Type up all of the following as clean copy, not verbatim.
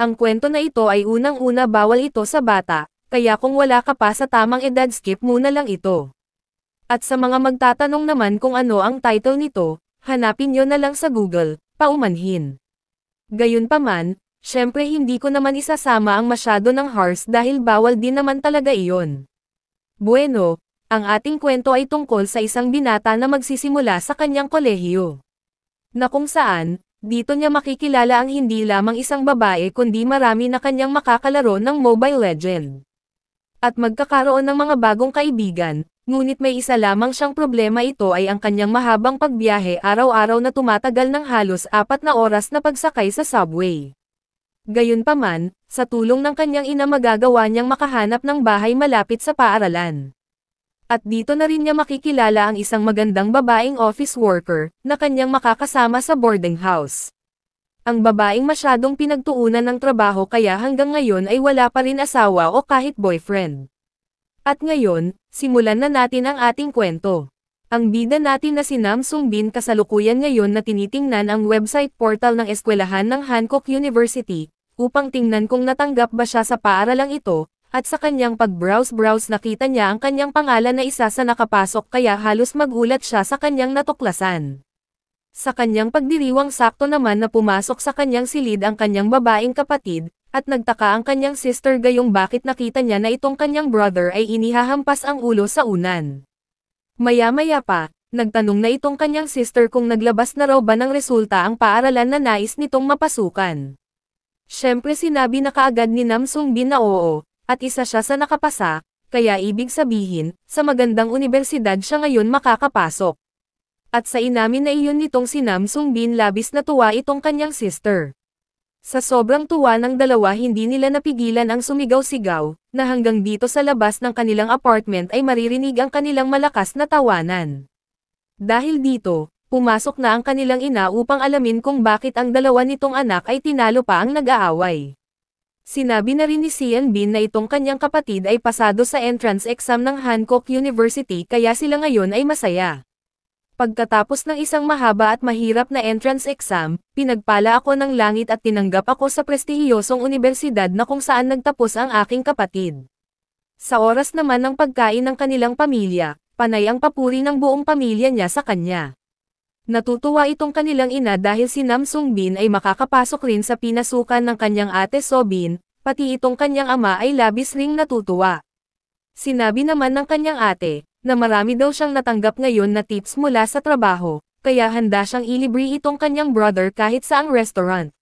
Ang kwento na ito ay unang-una bawal ito sa bata, kaya kung wala ka pa sa tamang edad skip muna lang ito. At sa mga magtatanong naman kung ano ang title nito, hanapin nyo na lang sa Google, paumanhin. Gayunpaman, syempre hindi ko naman isasama ang masyado ng harsh dahil bawal din naman talaga iyon. Bueno, ang ating kwento ay tungkol sa isang binata na magsisimula sa kanyang kolehiyo. Na kung saan, dito niya makikilala ang hindi lamang isang babae kundi marami na kanyang makakalaro ng Mobile Legend. At magkakaroon ng mga bagong kaibigan, ngunit may isa lamang siyang problema, ito ay ang kanyang mahabang pagbiyahe araw-araw na tumatagal ng halos 4 na oras na pagsakay sa subway. Gayunpaman, sa tulong ng kanyang ina magagawa niyang makahanap ng bahay malapit sa paaralan. At dito na rin niya makikilala ang isang magandang babaeng office worker, na kanyang makakasama sa boarding house. Ang babaeng masyadong pinagtuunan ng trabaho kaya hanggang ngayon ay wala pa rin asawa o kahit boyfriend. At ngayon, simulan na natin ang ating kwento. Ang bida natin na si Nam Sung Bin kasalukuyan ngayon na tinitingnan ang website portal ng eskwelahan ng Hankook University, upang tingnan kung natanggap ba siya sa paaralang ito. At sa kanyang pag-browse nakita niya ang kanyang pangalan na isa sa nakapasok kaya halos magulat siya sa kanyang natuklasan. Sa kanyang pagdiriwang sakto naman na pumasok sa kanyang silid ang kanyang babaeng kapatid, at nagtaka ang kanyang sister gayong bakit nakita niya na itong kanyang brother ay inihahampas ang ulo sa unan. Maya-maya pa, nagtanong na itong kanyang sister kung naglabas na raw ba ng resulta ang paaralan na nais nitong mapasukan. Siyempre sinabi na kaagad ni Nam Sung Bin na oo. At isa siya sa nakapasa, kaya ibig sabihin, sa magandang universidad siya ngayon makakapasok. At sa inamin na iyon nitong si Nam Sung Bin labis na tuwa itong kanyang sister. Sa sobrang tuwa ng dalawa hindi nila napigilan ang sumigaw-sigaw, na hanggang dito sa labas ng kanilang apartment ay maririnig ang kanilang malakas na tawanan. Dahil dito, pumasok na ang kanilang ina upang alamin kung bakit ang dalawa nitong anak ay tinalo pa ang nag-aaway. Sinabi na rin ni Sian Bin na itong kanyang kapatid ay pasado sa entrance exam ng Hankook University kaya sila ngayon ay masaya. Pagkatapos ng isang mahaba at mahirap na entrance exam, pinagpala ako ng langit at tinanggap ako sa prestihiyosong universidad na kung saan nagtapos ang aking kapatid. Sa oras naman ng pagkain ng kanilang pamilya, panay ang papuri ng buong pamilya niya sa kanya. Natutuwa itong kanilang ina dahil si Nam Sung Bin ay makakapasok rin sa pinasukan ng kanyang ate So Bin, pati itong kanyang ama ay labis ring natutuwa. Sinabi naman ng kanyang ate, na marami daw siyang natanggap ngayon na tips mula sa trabaho, kaya handa siyang ilibre itong kanyang brother kahit saang restaurant.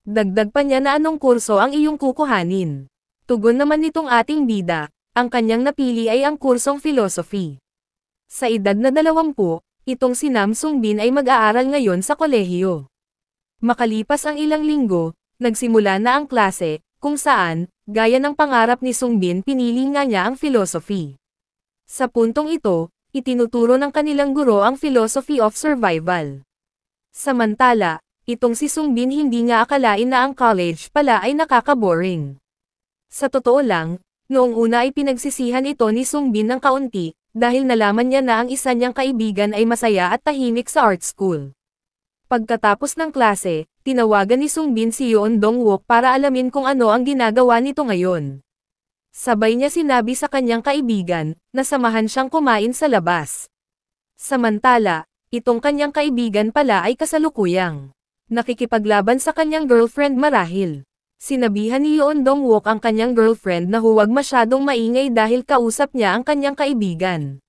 Dagdag pa niya na anong kurso ang iyong kukuhanin. Tugon naman nitong ating bida, ang kanyang napili ay ang kursong philosophy. Sa edad na 20, itong si Nam Sung Bin ay mag-aaral ngayon sa kolehiyo. Makalipas ang ilang linggo, nagsimula na ang klase, kung saan, gaya ng pangarap ni Sung Bin pinili nga niya ang philosophy. Sa puntong ito, itinuturo ng kanilang guro ang philosophy of survival. Samantala, itong si Sung Bin hindi nga akalain na ang college pala ay nakaka-boring. Sa totoo lang, noong una ay pinagsisihan ito ni Sung Bin ng kaunti, dahil nalaman niya na ang isa niyang kaibigan ay masaya at tahimik sa art school. Pagkatapos ng klase, tinawagan ni Sung Bin si Yeon Dong Wook para alamin kung ano ang ginagawa nito ngayon. Sabay niya sinabi sa kanyang kaibigan, na samahan siyang kumain sa labas. Samantala, itong kanyang kaibigan pala ay kasalukuyang nakikipaglaban sa kanyang girlfriend marahil. Sinabihan ni Yeon Dong Wook ang kanyang girlfriend na huwag masyadong maingay dahil kausap niya ang kanyang kaibigan.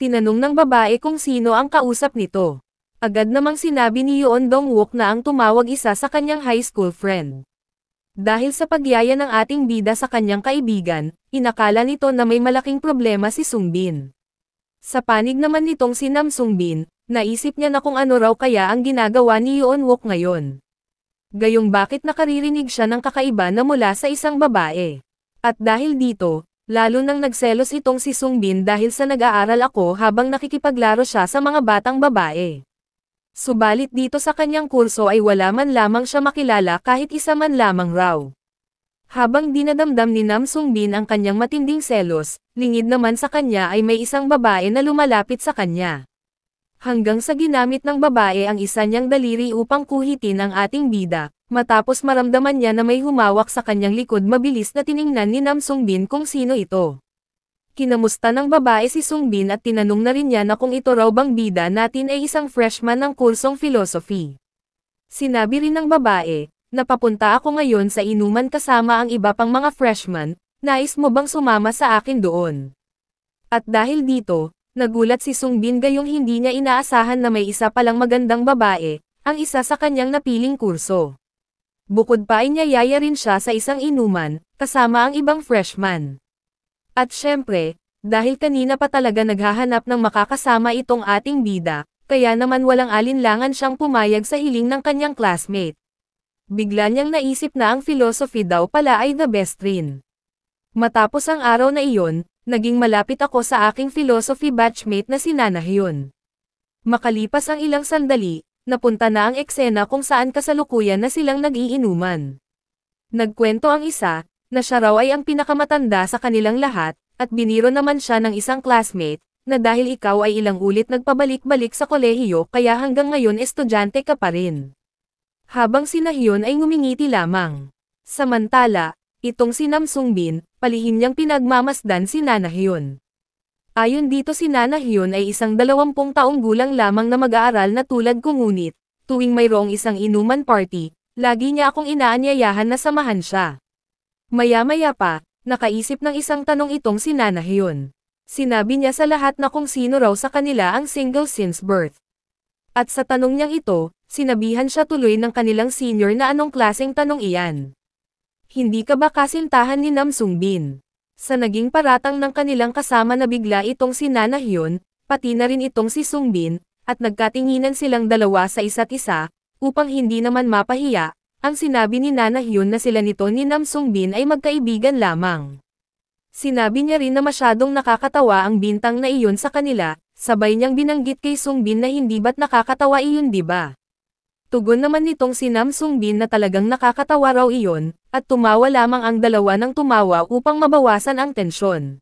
Tinanong ng babae kung sino ang kausap nito. Agad namang sinabi ni Yeon Dong Wook na ang tumawag isa sa kanyang high school friend. Dahil sa pagyaya ng ating bida sa kanyang kaibigan, inakala nito na may malaking problema si Sung Bin. Sa panig naman nitong si Nam Sung Bin, naisip niya na kung ano raw kaya ang ginagawa ni Yeon Wook ngayon. Gayong bakit nakaririnig siya ng kakaiba na mula sa isang babae. At dahil dito, lalo nang nagselos itong si Sung Bin dahil sa nag-aaral ako habang nakikipaglaro siya sa mga batang babae. Subalit dito sa kanyang kurso ay wala man lamang siya makilala kahit isa man lamang raw. Habang dinadamdam ni Nam Sung Bin ang kanyang matinding selos, lingid naman sa kanya ay may isang babae na lumalapit sa kanya. Hanggang sa ginamit ng babae ang isa niyang daliri upang kuhitin ang ating bida, Matapos maramdaman niya na may humawak sa kanyang likod, mabilis na tiningnan ni Nam Sungbin kung sino ito. Kinamusta ng babae si Sungbin at tinanong na rin niya na kung ito raw bang bida natin ay isang freshman ng kursong philosophy. Sinabi rin ng babae, napapunta ako ngayon sa inuman kasama ang iba pang mga freshman, nais mo bang sumama sa akin doon? At dahil dito, nagulat si Sungbin gayong hindi niya inaasahan na may isa palang magandang babae, ang isa sa kanyang napiling kurso. Bukod pa ay niyayaya rin siya sa isang inuman, kasama ang ibang freshman. At syempre, dahil kanina pa talaga naghahanap ng makakasama itong ating bida, kaya naman walang alinlangan siyang pumayag sa hiling ng kanyang classmate. Bigla niyang naisip na ang philosophy daw pala ay the best rin. Matapos ang araw na iyon, naging malapit ako sa aking philosophy batchmate na si Nana Hyun. Makalipas ang ilang sandali, napunta na ang eksena kung saan kasalukuyan na silang nag-iinuman. Nagkwento ang isa, na siya raw ay ang pinakamatanda sa kanilang lahat, at biniro naman siya ng isang classmate, na dahil ikaw ay ilang ulit nagpabalik-balik sa kolehiyo kaya hanggang ngayon estudyante ka pa rin. Habang si Nahyun ay ngumingiti lamang. Samantala, itong si Nam Sungbin, palihim niyang pinagmamasdan si Nana Hyun. Ayon dito si Nana Hyun ay isang 20 taong gulang lamang na mag-aaral na tulad ko, ngunit, tuwing mayroong isang inuman party, lagi niya akong inaanyayahan na samahan siya. Maya-maya pa, nakaisip ng isang tanong itong si Nana Hyun. Sinabi niya sa lahat na kung sino raw sa kanila ang single since birth. At sa tanong niyang ito, sinabihan siya tuloy ng kanilang senior na anong klaseng tanong iyan. Hindi ka ba kasintahan ni Nam Sungbin? Sa naging paratang ng kanilang kasama na bigla itong si Nana Hyun, pati na rin itong si Sungbin, at nagkatinginan silang dalawa sa isa't isa, upang hindi naman mapahiya, ang sinabi ni Nana Hyun na sila nito ni Nam Sungbin ay magkaibigan lamang. Sinabi niya rin na masyadong nakakatawa ang bintang na iyon sa kanila, sabay niyang binanggit kay Sungbin na hindi ba't nakakatawa iyon, diba? Tugon naman nitong si Nam Sungbin na talagang nakakatawa raw iyon, at tumawa lamang ang dalawa ng tumawa upang mabawasan ang tensyon.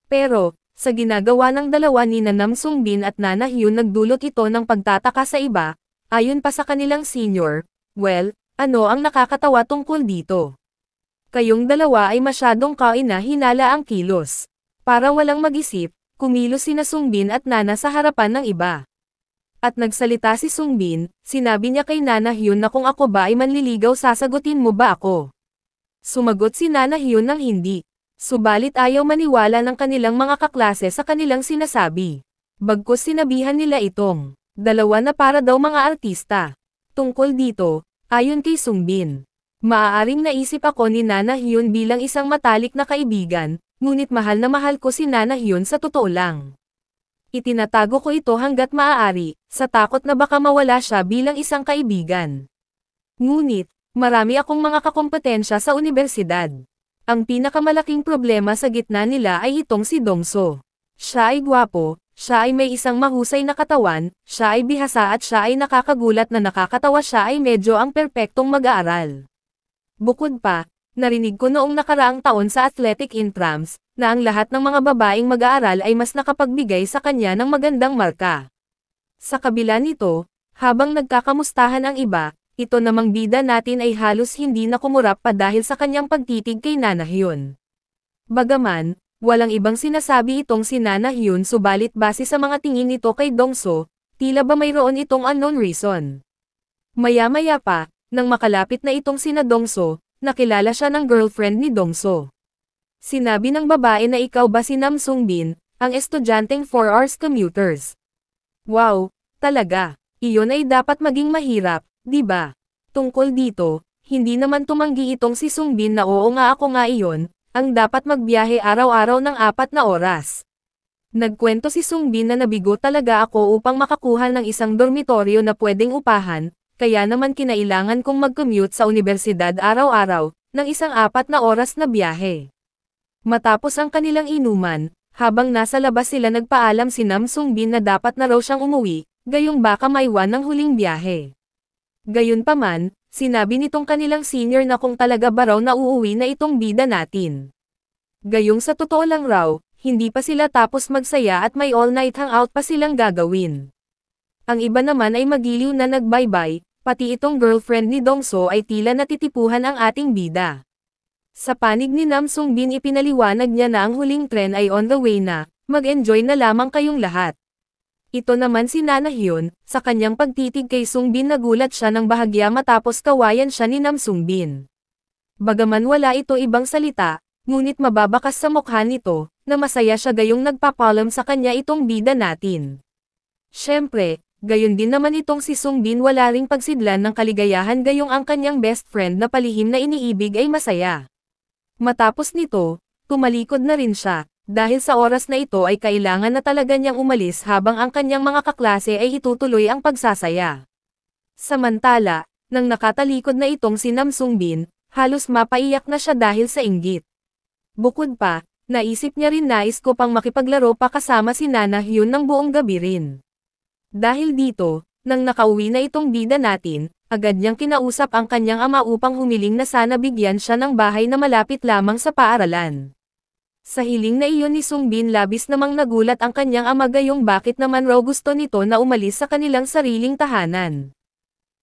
Pero, sa ginagawa ng dalawa ni Nam Sungbin at Nana Hyun nagdulot ito ng pagtataka sa iba, ayon pa sa kanilang senior, well, ano ang nakakatawa tungkol dito? Kayong dalawa ay masyadong kaina-hinala ang kilos. Para walang mag-isip, kumilos sina Sungbin at Nana sa harapan ng iba. At nagsalita si Sungbin, sinabi niya kay Nana Hyun na kung ako ba ay manliligaw sasagutin mo ba ako? Sumagot si Nana Hyun ng hindi. Subalit ayaw maniwala ng kanilang mga kaklase sa kanilang sinasabi. Bagkus sinabihan nila itong dalawa na para daw mga artista. Tungkol dito, ayon kay Sungbin, maaaring naisip ako ni Nana Hyun bilang isang matalik na kaibigan, ngunit mahal na mahal ko si Nana Hyun sa totoo lang. Itinatago ko ito hanggat maaari, sa takot na baka mawala siya bilang isang kaibigan. Ngunit, marami akong mga kakompetensya sa unibersidad. Ang pinakamalaking problema sa gitna nila ay itong si Dongso. Siya ay gwapo, siya ay may isang mahusay na katawan, siya ay bihasa at siya ay nakakagulat na nakakatawa, siya ay medyo ang perpektong mag-aaral. Bukod pa, narinig ko noong nakaraang taon sa athletic intrams, na ang lahat ng mga babaeng mag-aaral ay mas nakapagbigay sa kanya ng magandang marka. Sa kabila nito, habang nagkakamustahan ang iba, ito namang bida natin ay halos hindi na kumurap pa dahil sa kanyang pagtitig kay Nana Hyun. Bagaman, walang ibang sinasabi itong si Nana Hyun, subalit base sa mga tingin nito kay Dongso, tila ba mayroon itong unknown reason. Maya-maya pa, nang makalapit na itong sina Dongso, nakilala siya ng girlfriend ni Dongso. Sinabi ng babae na ikaw ba si Nam Sungbin, ang estudyanteng 4 hours commuters. Wow, talaga, iyon ay dapat maging mahirap, di ba? Tungkol dito, hindi naman tumanggi itong si Sungbin na oo nga, ako nga iyon, ang dapat magbiyahe araw-araw ng 4 na oras. Nagkwento si Sungbin na nabigo talaga ako upang makakuha ng isang dormitoryo na pwedeng upahan, kaya naman kinailangan kong mag-commute sa universidad araw-araw, ng isang 4 na oras na biyahe. Matapos ang kanilang inuman, habang nasa labas sila nagpaalam si Nam Sungbin na dapat na raw siyang umuwi, gayong baka maiwan ng huling biyahe. Gayunpaman, sinabi nitong kanilang senior na kung talaga ba raw na uuwi na itong bida natin. Gayong sa totoo lang raw, hindi pa sila tapos magsaya at may all-night hangout pa silang gagawin. Ang iba naman ay magiliw na nag-bye-bye, Pati itong girlfriend ni Dongso ay tila natitipuhan ang ating bida. Sa panig ni Nam Sungbin ipinaliwanag niya na ang huling tren ay on the way na, mag-enjoy na lamang kayong lahat. Ito naman si Nana Hyun, sa kanyang pagtitig kay Sungbin nagulat siya ng bahagya matapos kawayan siya ni Nam Sungbin. Bagaman wala ito ibang salita, ngunit mababakas sa mukha nito, na masaya siya gayong nagpapalam sa kanya itong bida natin. Siyempre, gayon din naman itong si Sungbin wala ring pagsidlan ng kaligayahan gayong ang kanyang best friend na palihim na iniibig ay masaya. Matapos nito, tumalikod na rin siya, dahil sa oras na ito ay kailangan na talaga niyang umalis habang ang kanyang mga kaklase ay itutuloy ang pagsasaya. Samantala, nang nakatalikod na itong si Nam Sungbin, halos mapaiyak na siya dahil sa inggit. Bukod pa, naisip niya rin nais ko pang makipaglaro pa kasama si Nana Hyun ng buong gabi rin. Dahil dito, nang nakauwi na itong bida natin, agad niyang kinausap ang kanyang ama upang humiling na sana bigyan siya ng bahay na malapit lamang sa paaralan. Sa hiling na iyon ni Sungbin labis namang nagulat ang kanyang ama gayong bakit naman raw gusto nito na umalis sa kanilang sariling tahanan.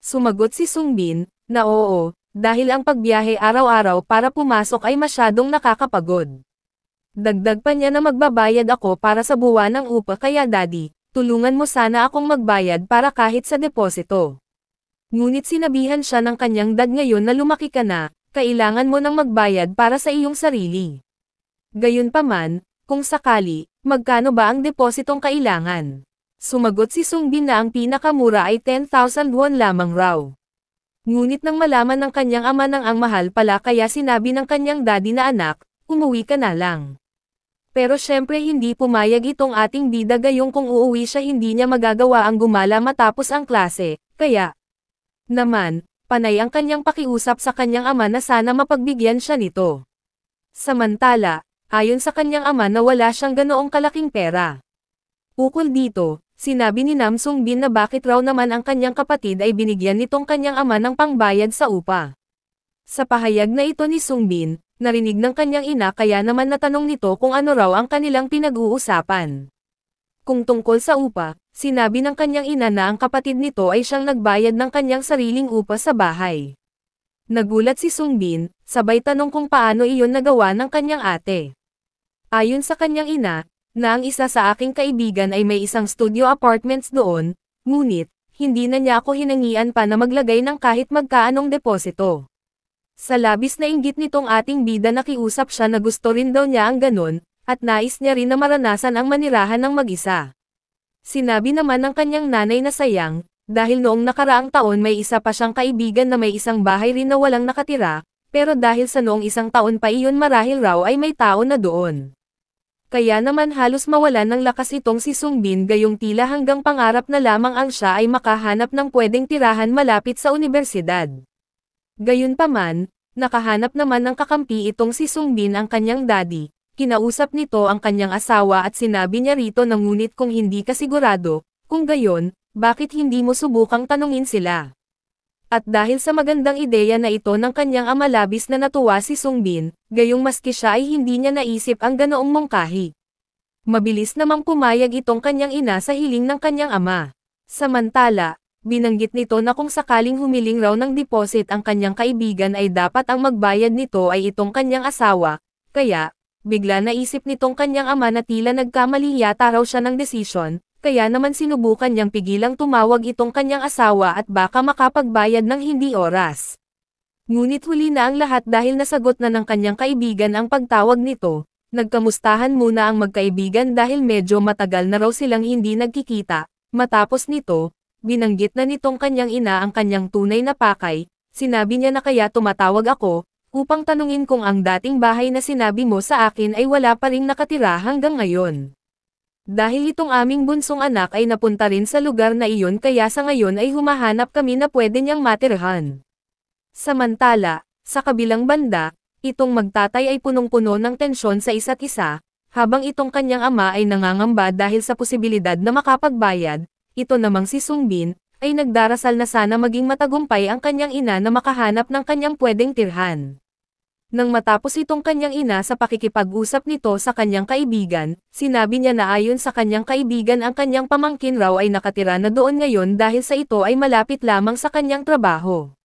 Sumagot si Sungbin, na oo, dahil ang pagbiyahe araw-araw para pumasok ay masyadong nakakapagod. Dagdag pa niya na magbabayad ako para sa buwan ng upa kaya daddy, tulungan mo sana akong magbayad para kahit sa deposito. Ngunit sinabihan siya ng kanyang dad ngayon na lumaki ka na, kailangan mo nang magbayad para sa iyong sarili. Gayunpaman, kung sakali, magkano ba ang depositong kailangan? Sumagot si Sungbin na ang pinakamura ay 10,000 won lamang raw. Ngunit nang malaman ng kanyang ama ng ang mahal pala kaya sinabi ng kanyang daddy na anak, umuwi ka na lang. Pero syempre hindi pumayag itong ating bida gayong kung uuwi siya hindi niya magagawa ang gumala matapos ang klase, kaya naman, panay ang kanyang pakiusap sa kanyang ama na sana mapagbigyan siya nito. Samantala, ayon sa kanyang ama na wala siyang ganoong kalaking pera. Ukol dito, sinabi ni Nam Sungbin na bakit raw naman ang kanyang kapatid ay binigyan nitong kanyang ama ng pangbayad sa upa. Sa pahayag na ito ni Sungbin, narinig ng kanyang ina kaya naman natanong nito kung ano raw ang kanilang pinag-uusapan. Kung tungkol sa upa, sinabi ng kanyang ina na ang kapatid nito ay siyang nagbayad ng kanyang sariling upa sa bahay. Nagulat si Sungbin, sabay tanong kung paano iyon nagawa ng kanyang ate. Ayon sa kanyang ina, na ang isa sa aking kaibigan ay may isang studio apartments doon, ngunit, hindi na niya ako hinangian pa na maglagay ng kahit magkaanong deposito. Sa labis na inggit nitong ating bida nakiusap siya na gusto rin daw niya ang ganon, at nais niya rin na maranasan ang manirahan ng mag-isa. Sinabi naman ng kanyang nanay na sayang, dahil noong nakaraang taon may isa pa siyang kaibigan na may isang bahay rin na walang nakatira, pero dahil sa noong isang taon pa iyon marahil raw ay may tao na doon. Kaya naman halos mawalan ng lakas itong si Sungbin gayong tila hanggang pangarap na lamang ang siya ay makahanap ng pwedeng tirahan malapit sa universidad. Gayunpaman, nakahanap naman ng kakampi itong si Sungbin ang kanyang daddy. Kinausap nito ang kanyang asawa at sinabi niya rito na ngunit kung hindi ka sigurado, kung gayon, bakit hindi mo subukang tanungin sila? At dahil sa magandang ideya na ito ng kanyang ama labis na natuwa si Sungbin, gayong maski siya ay hindi niya naisip ang ganoong mungkahi. Mabilis namang pumayag itong kanyang ina sa hiling ng kanyang ama. Samantala, binanggit nito na kung sakaling humiling raw ng deposit ang kanyang kaibigan ay dapat ang magbayad nito ay itong kanyang asawa, kaya, bigla naisip nitong kanyang ama na tila nagkamali yata raw siya ng desisyon, kaya naman sinubukan niyang pigilang tumawag itong kanyang asawa at baka makapagbayad ng hindi oras. Ngunit huli na ang lahat dahil nasagot na ng kanyang kaibigan ang pagtawag nito, nagkamustahan muna ang magkaibigan dahil medyo matagal na raw silang hindi nagkikita, matapos nito, binanggit na nitong kanyang ina ang kanyang tunay na pakay, sinabi niya na kaya tumatawag ako, upang tanungin kung ang dating bahay na sinabi mo sa akin ay wala pa ring nakatira hanggang ngayon. Dahil itong aming bunsong anak ay napunta rin sa lugar na iyon kaya sa ngayon ay humahanap kami na pwede niyang matirhan. Samantala, sa kabilang banda, itong magtatay ay punong-puno ng tensyon sa isa't isa, habang itong kanyang ama ay nangangamba dahil sa posibilidad na makapagbayad, ito namang si Sungbin, ay nagdarasal na sana maging matagumpay ang kanyang ina na makahanap ng kanyang pwedeng tirhan. Nang matapos itong kanyang ina sa pakikipag-usap nito sa kanyang kaibigan, sinabi niya na ayon sa kanyang kaibigan ang kanyang pamangkin raw ay nakatira na doon ngayon dahil sa ito ay malapit lamang sa kanyang trabaho.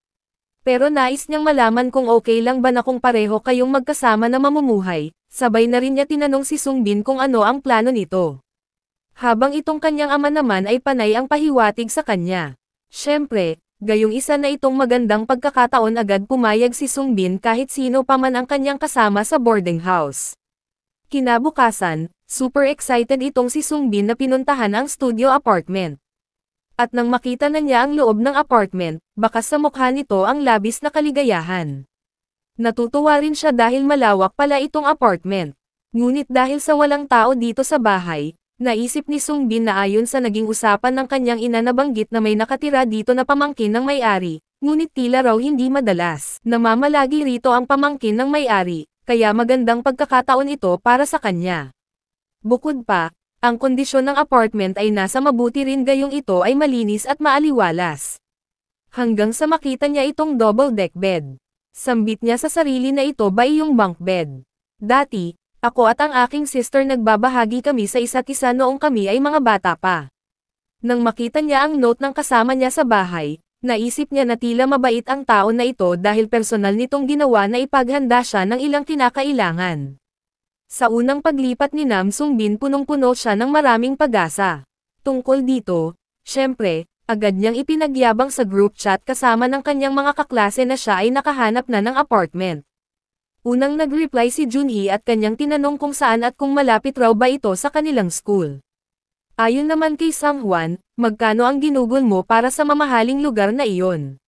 Pero nais niyang malaman kung okay lang ba na kung pareho kayong magkasama na mamumuhay, sabay na rin niya tinanong si Sungbin kung ano ang plano nito. Habang itong kanyang ama naman ay panay ang pahiwatig sa kanya. Siyempre, gayong isa na itong magandang pagkakataon agad pumayag si Sungbin kahit sino pa man ang kanyang kasama sa boarding house. Kinabukasan, super excited itong si Sungbin na pinuntahan ang studio apartment. At nang makita na niya ang loob ng apartment, bakas sa mukha nito ang labis na kaligayahan. Natutuwa rin siya dahil malawak pala itong apartment. Ngunit dahil sa walang tao dito sa bahay, naisip ni Sungbin na ayon sa naging usapan ng kanyang ina na banggit na may nakatira dito na pamangkin ng may-ari, ngunit tila raw hindi madalas. Namamalagi rito ang pamangkin ng may-ari, kaya magandang pagkakataon ito para sa kanya. Bukod pa, ang kondisyon ng apartment ay nasa mabuti rin gayong ito ay malinis at maaliwalas. Hanggang sa makita niya itong double-deck bed. Sambit niya sa sarili na ito ba yung bunk bed. Dati, ako at ang aking sister nagbabahagi kami sa isa't isa noong kami ay mga bata pa. Nang makita niya ang note ng kasama niya sa bahay, naisip niya na tila mabait ang tao na ito dahil personal nitong ginawa na ipaghanda siya ng ilang kinakailangan. Sa unang paglipat ni Nam Sungbin punong-puno siya ng maraming pag-asa. Tungkol dito, syempre, agad niyang ipinagyabang sa group chat kasama ng kanyang mga kaklase na siya ay nakahanap na ng apartment. Unang nag-reply si Junhee at kanyang tinanong kung saan at kung malapit raw ba ito sa kanilang school. Ayon naman kay Sanghwan, magkano ang ginugol mo para sa mamahaling lugar na iyon?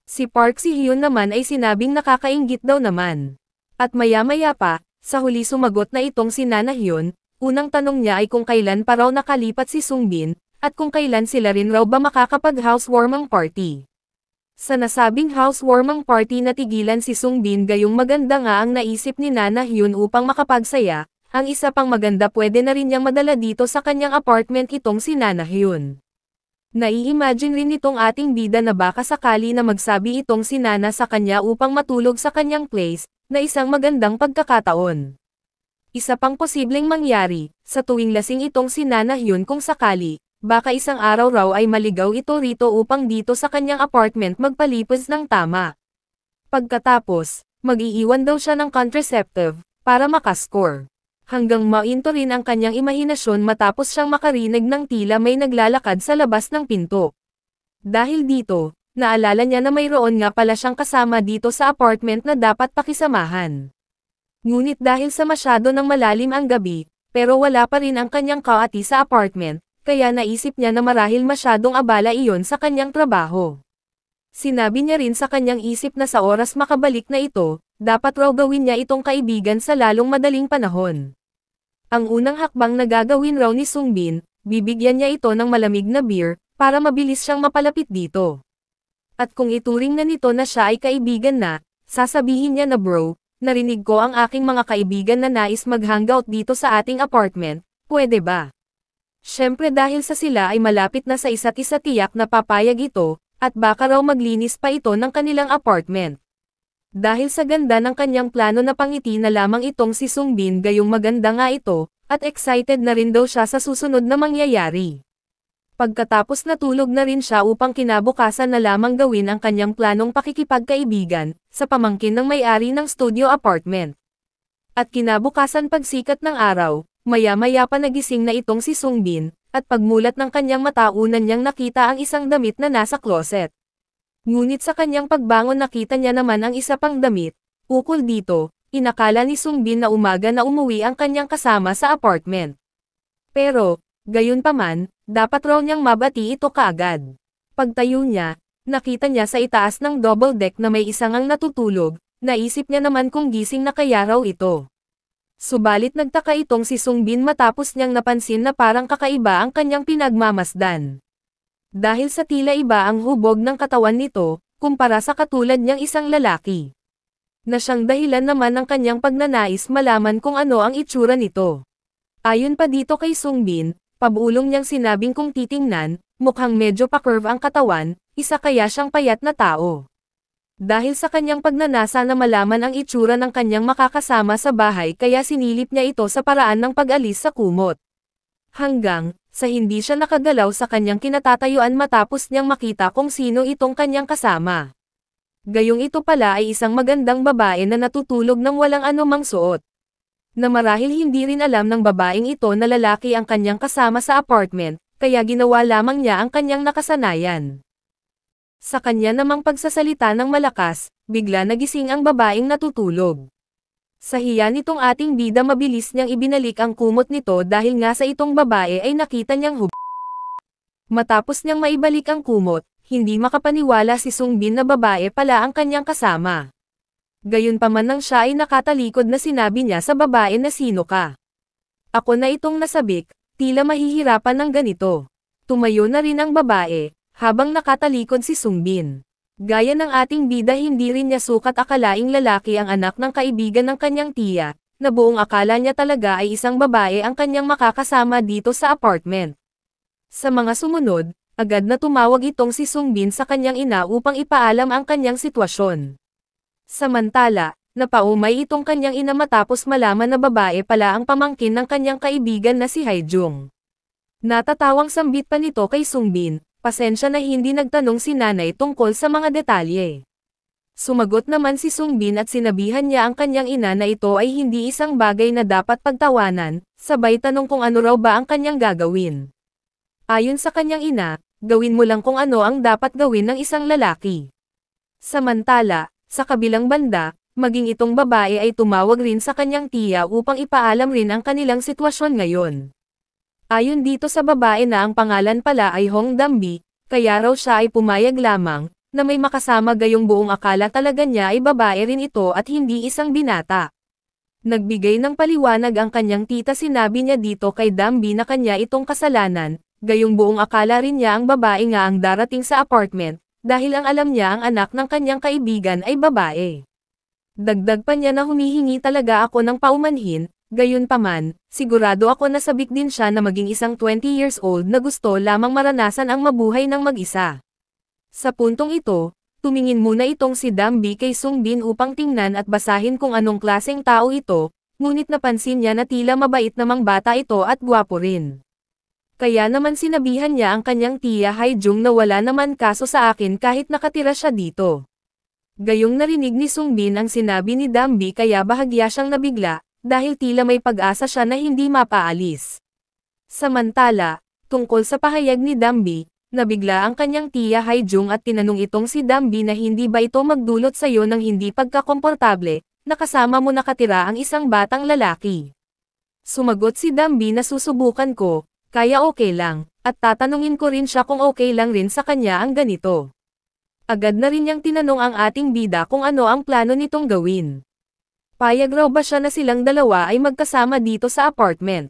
Si Park Si-hyun naman ay sinabing nakakainggit daw naman. At maya-maya pa, sa huli sumagot na itong si Nana Hyun, unang tanong niya ay kung kailan pa raw nakalipat si Sungbin, at kung kailan sila rin raw ba makakapag-housewarming party. Sa nasabing housewarming party natigilan si Sungbin gayong maganda nga ang naisip ni Nana Hyun upang makapagsaya, ang isa pang maganda pwede na rin niyang madala dito sa kanyang apartment itong si Nana Hyun. Nai-imagine rin itong ating bida na baka sakali na magsabi itong si Nana sa kanya upang matulog sa kanyang place, na isang magandang pagkakataon. Isa pang posibleng mangyari, sa tuwing lasing itong si Nana Hyun kung sakali, baka isang araw raw ay maligaw ito rito upang dito sa kanyang apartment magpalipas ng tama. Pagkatapos, mag-iiwan daw siya ng contraceptive, para makascore. Hanggang mainto rin ang kanyang imahinasyon matapos siyang makarinig ng tila may naglalakad sa labas ng pinto. Dahil dito, naalala niya na mayroon nga pala siyang kasama dito sa apartment na dapat pakisamahan. Ngunit dahil sa masyado ng malalim ang gabi, pero wala pa rin ang kanyang kaati sa apartment, kaya naisip niya na marahil masyadong abala iyon sa kanyang trabaho. Sinabi niya rin sa kanyang isip na sa oras makabalik na ito, dapat raw gawin niya itong kaibigan sa lalong madaling panahon. Ang unang hakbang na gagawin raw ni Sungbin, bibigyan niya ito ng malamig na beer, para mabilis siyang mapalapit dito. At kung ituring na nito na siya ay kaibigan na, sasabihin niya na bro, narinig ko ang aking mga kaibigan na nais mag-hangout dito sa ating apartment, pwede ba? Siyempre dahil sa sila ay malapit na sa isa't isa tiyak na papayag ito, at baka raw maglinis pa ito ng kanilang apartment. Dahil sa ganda ng kanyang plano na pangiti na lamang itong si Sungbin gayong maganda nga ito, at excited na rin daw siya sa susunod na mangyayari. Pagkatapos natulog na rin siya upang kinabukasan na lamang gawin ang kanyang planong pakikipagkaibigan, sa pamangkin ng may-ari ng studio apartment. At kinabukasan pagsikat ng araw, maya-maya pa nagising na itong si Sungbin, at pagmulat ng kanyang mata unan niyang nakita ang isang damit na nasa closet. Ngunit sa kanyang pagbangon nakita niya naman ang isa pang damit. Ukol dito, inakala ni Sungbin na umaga na umuwi ang kanyang kasama sa apartment. Pero, gayunpaman, dapat raw niyang mabati ito kaagad. Pagtayo niya, nakita niya sa itaas ng double deck na may isang ang natutulog, naisip niya naman kung gising na kaya raw ito. Subalit nagtaka itong si Sungbin matapos niyang napansin na parang kakaiba ang kanyang pinagmamasdan. Dahil sa tila iba ang hubog ng katawan nito, kumpara sa katulad niyang isang lalaki. Na siyang dahilan naman ng kanyang pagnanais malaman kung ano ang itsura nito. Ayon pa dito kay Sungbin, pabulong niyang sinabing kung titingnan, mukhang medyo pa-curve ang katawan, isa kaya siyang payat na tao. Dahil sa kanyang pagnanasa na malaman ang itsura ng kanyang makakasama sa bahay kaya sinilip niya ito sa paraan ng pag-alis sa kumot. Hanggang, sa hindi siya nakagalaw sa kanyang kinatatayuan matapos niyang makita kung sino itong kanyang kasama. Gayong ito pala ay isang magandang babae na natutulog ng walang anumang suot. Na marahil hindi rin alam ng babaeng ito na lalaki ang kanyang kasama sa apartment, kaya ginawa lamang niya ang kanyang nakasanayan. Sa kanya namang pagsasalita ng malakas, bigla nagising ang babaeng natutulog. Sa hiya nitong ating bida mabilis niyang ibinalik ang kumot nito dahil nga sa itong babae ay nakita niyang Matapos niyang maibalik ang kumot, hindi makapaniwala si Sungbin na babae pala ang kanyang kasama. Gayunpaman nang siya ay nakatalikod na sinabi niya sa babae na sino ka. Ako na itong nasabik, tila mahihirapan ng ganito. Tumayo na rin ang babae, habang nakatalikod si Sungbin. Gaya ng ating bida hindi rin niya sukat akalaing lalaki ang anak ng kaibigan ng kanyang tiya, na buong akala niya talaga ay isang babae ang kanyang makakasama dito sa apartment. Sa mga sumunod, agad na tumawag itong si Sungbin sa kanyang ina upang ipaalam ang kanyang sitwasyon. Samantala, napaumay itong kanyang ina matapos malaman na babae pala ang pamangkin ng kanyang kaibigan na si Haijung. Natatawang sambit pa nito kay Sungbin, pasensya na hindi nagtanong si nanay tungkol sa mga detalye. Sumagot naman si Sungbin at sinabihan niya ang kanyang ina na ito ay hindi isang bagay na dapat pagtawanan, sabay tanong kung ano raw ba ang kanyang gagawin. Ayon sa kanyang ina, gawin mo lang kung ano ang dapat gawin ng isang lalaki. Samantala, sa kabilang banda, maging itong babae ay tumawag rin sa kanyang tiya upang ipaalam rin ang kanilang sitwasyon ngayon. Ayon dito sa babae na ang pangalan pala ay Hong Dambi, kaya raw siya ay pumayag lamang, na may makasama gayong buong akala talaga niya ay babae rin ito at hindi isang binata. Nagbigay ng paliwanag ang kanyang tita sinabi niya dito kay Dambi na kanya itong kasalanan, gayong buong akala rin niya ang babae nga ang darating sa apartment, dahil ang alam niya ang anak ng kanyang kaibigan ay babae. Dagdag pa niya na humihingi talaga ako ng paumanhin. Gayunpaman, sigurado ako na sabik din siya na maging isang 20 years old na gusto lamang maranasan ang mabuhay ng mag-isa. Sa puntong ito, tumingin muna itong si Dambi kay Sungbin upang tingnan at basahin kung anong klaseng tao ito, ngunit napansin niya na tila mabait namang bata ito at gwapo rin. Kaya naman sinabihan niya ang kanyang tiya Haijung na wala naman kaso sa akin kahit nakatira siya dito. Gayong narinig ni Sungbin ang sinabi ni Dambi kaya bahagya siyang nabigla, dahil tila may pag-asa siya na hindi mapaalis. Samantala, tungkol sa pahayag ni Dambi, nabigla ang kanyang tiya Haijung at tinanong itong si Dambi na hindi ba ito magdulot sa iyo ng hindi pagkakomportable, na kasama mo nakatira ang isang batang lalaki. Sumagot si Dambi na susubukan ko, kaya okay lang, at tatanungin ko rin siya kung okay lang rin sa kanya ang ganito. Agad na rin niyang tinanong ang ating bida kung ano ang plano nitong gawin. Payag raw ba siya na silang dalawa ay magkasama dito sa apartment?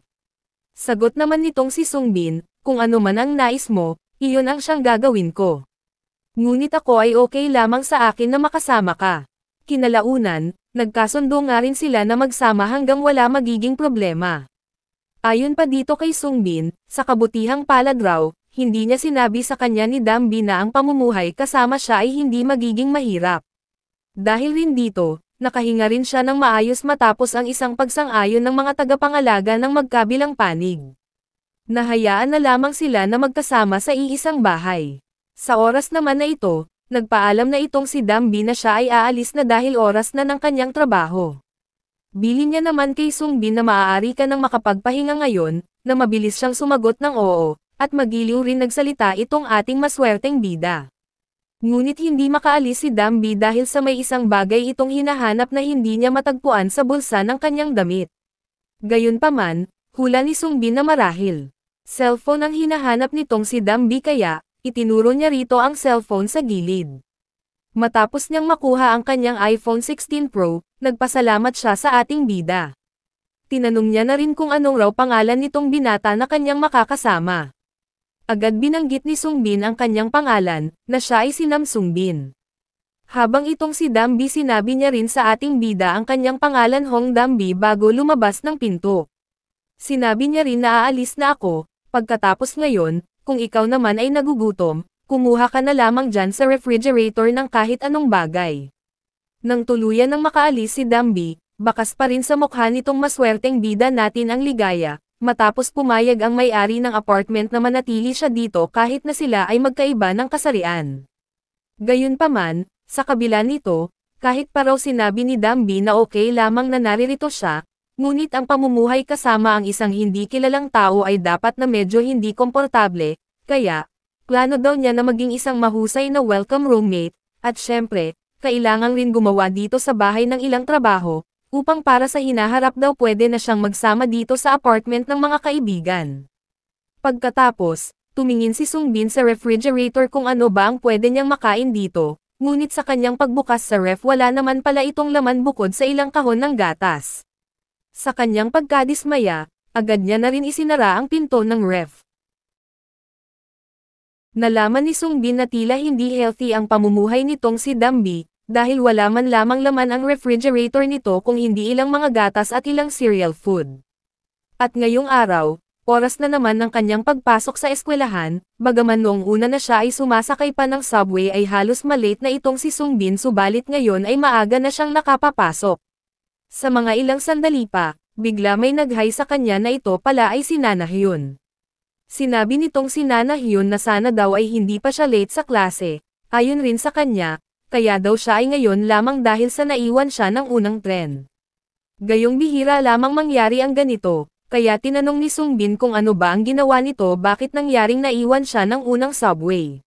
Sagot naman nitong si Sungbin, kung ano man ang nais mo, iyon ang siyang gagawin ko. Ngunit ako ay okay lamang sa akin na makasama ka. Kinalaunan, nagkasundo nga rin sila na magsama hanggang wala magiging problema. Ayon pa dito kay Sungbin, sa kabutihang palad raw, hindi niya sinabi sa kanya ni Dambi na ang pamumuhay kasama siya ay hindi magiging mahirap. Dahil rin dito, nakahinga rin siya ng maayos matapos ang isang pagsang-ayon ng mga tagapangalaga ng magkabilang panig. Nahayaan na lamang sila na magkasama sa iisang bahay. Sa oras naman na ito, nagpaalam na itong si Dambi na siya ay aalis na dahil oras na ng kanyang trabaho. Bilin niya naman kay Sungbin na maaari ka nang makapagpahinga ngayon, na mabilis siyang sumagot ng oo, at magiliw rin nagsalita itong ating maswerteng bida. Ngunit hindi makaalis si Dambi dahil sa may isang bagay itong hinahanap na hindi niya matagpuan sa bulsa ng kanyang damit. Gayunpaman, hula ni Sungbin na marahil cellphone ang hinahanap nitong si Dambi kaya, itinuro niya rito ang cellphone sa gilid. Matapos niyang makuha ang kanyang iPhone 16 Pro, nagpasalamat siya sa ating bida. Tinanong niya na rin kung anong raw pangalan nitong binata na kanyang makakasama. Agad binanggit ni Sungbin ang kanyang pangalan, na siya ay si Nam Sungbin. Habang itong si Dambi sinabi niya rin sa ating bida ang kanyang pangalan Hong Dambi bago lumabas ng pinto. Sinabi niya rin na aalis na ako, pagkatapos ngayon, kung ikaw naman ay nagugutom, kumuha ka na lamang dyan sa refrigerator ng kahit anong bagay. Nang tuluyan ng makaalis si Dambi, bakas pa rin sa mukha nitong maswerteng bida natin ang ligaya, matapos pumayag ang may-ari ng apartment na manatili siya dito kahit na sila ay magkaiba ng kasarian. Gayunpaman, sa kabila nito, kahit pa raw sinabi ni Dambi na okay lamang na naririto siya, ngunit ang pamumuhay kasama ang isang hindi kilalang tao ay dapat na medyo hindi komportable, kaya, plano daw niya na maging isang mahusay na welcome roommate, at syempre, kailangan rin gumawa dito sa bahay ng ilang trabaho, upang para sa hinaharap daw pwede na siyang magsama dito sa apartment ng mga kaibigan. Pagkatapos, tumingin si Sungbin sa refrigerator kung ano ba ang pwede niyang makain dito, ngunit sa kanyang pagbukas sa ref wala naman pala itong laman bukod sa ilang kahon ng gatas. Sa kanyang pagkadismaya, agad niya na rin isinara ang pinto ng ref. Nalaman ni Sungbin na tila hindi healthy ang pamumuhay nitong si Dambi, dahil wala man lamang laman ang refrigerator nito kung hindi ilang mga gatas at ilang cereal food. At ngayong araw, oras na naman ng kanyang pagpasok sa eskwelahan, bagaman noong una na siya ay sumasakay pa ng subway ay halos malate na itong si Sungbin subalit ngayon ay maaga na siyang nakapapasok. Sa mga ilang sandali pa, bigla may nag-hi sa kanya na ito pala ay si Nana Hyun. Sinabi nitong si Nana Hyun na sana daw ay hindi pa siya late sa klase, ayon rin sa kanya, kaya daw siya ay ngayon lamang dahil sa naiwan siya ng unang tren. Gayong bihira lamang mangyari ang ganito, kaya tinanong ni Sungbin kung ano ba ang ginawa nito bakit nangyaring naiwan siya ng unang subway.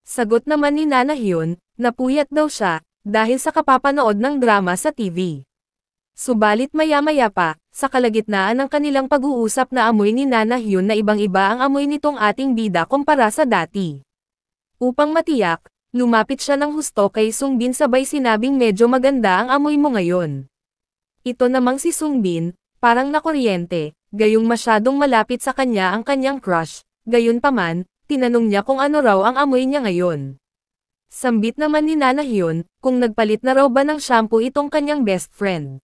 Sagot naman ni Nana Hyun, napuyat daw siya, dahil sa kapapanood ng drama sa TV. Subalit maya-maya pa, sa kalagitnaan ng kanilang pag-uusap na amoy ni Nana Hyun na ibang-iba ang amoy nitong ating bida kumpara sa dati. Upang matiyak, lumapit siya ng husto kay Sungbin sabay sinabing medyo maganda ang amoy mo ngayon. Ito namang si Sungbin, parang nakuryente, gayong masyadong malapit sa kanya ang kanyang crush, gayunpaman, tinanong niya kung ano raw ang amoy niya ngayon. Sambit naman ni Nana Hyun, kung nagpalit na raw ba ng shampoo itong kanyang best friend.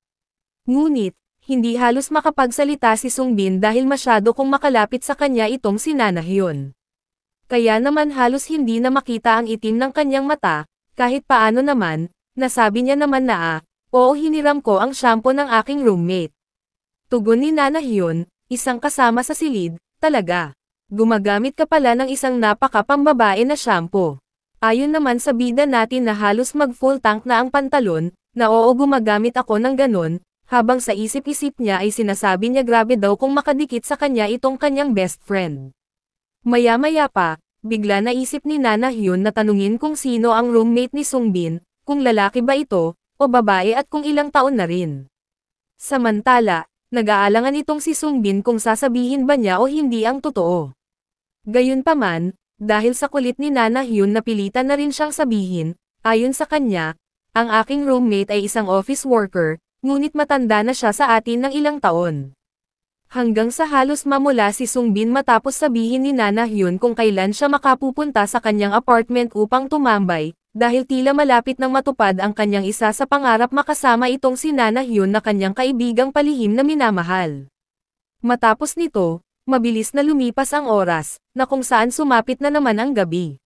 Ngunit, hindi halos makapagsalita si Sungbin dahil masyado kong makalapit sa kanya itong si Nana Hyun. Kaya naman halos hindi na makita ang itim ng kanyang mata, kahit paano naman, nasabi niya naman na oo hiniram ko ang shampoo ng aking roommate. Tugon ni Nana Hyun, isang kasama sa silid, talaga. Gumagamit ka pala ng isang napaka-pambabae na shampoo. Ayon naman sa bida natin na halos mag-full tank na ang pantalon, na oo gumagamit ako ng ganon, habang sa isip-isip niya ay sinasabi niya grabe daw kung makadikit sa kanya itong kanyang best friend. Maya-maya pa, bigla naisip ni Nana Hyun na tanungin kung sino ang roommate ni Sungbin, kung lalaki ba ito, o babae at kung ilang taon na rin. Samantala, nag-aalangan itong si Sungbin kung sasabihin ba niya o hindi ang totoo. Gayunpaman, dahil sa kulit ni Nana Hyun napilitan na rin siyang sabihin, ayon sa kanya, ang aking roommate ay isang office worker, ngunit matanda na siya sa atin ng ilang taon. Hanggang sa halos mamula si Sungbin matapos sabihin ni Nana Hyun kung kailan siya makapupunta sa kanyang apartment upang tumambay, dahil tila malapit nang matupad ang kanyang isa sa pangarap makasama itong si Nana Hyun na kanyang kaibigang palihim na minamahal. Matapos nito, mabilis na lumipas ang oras, na kung saan sumapit na naman ang gabi.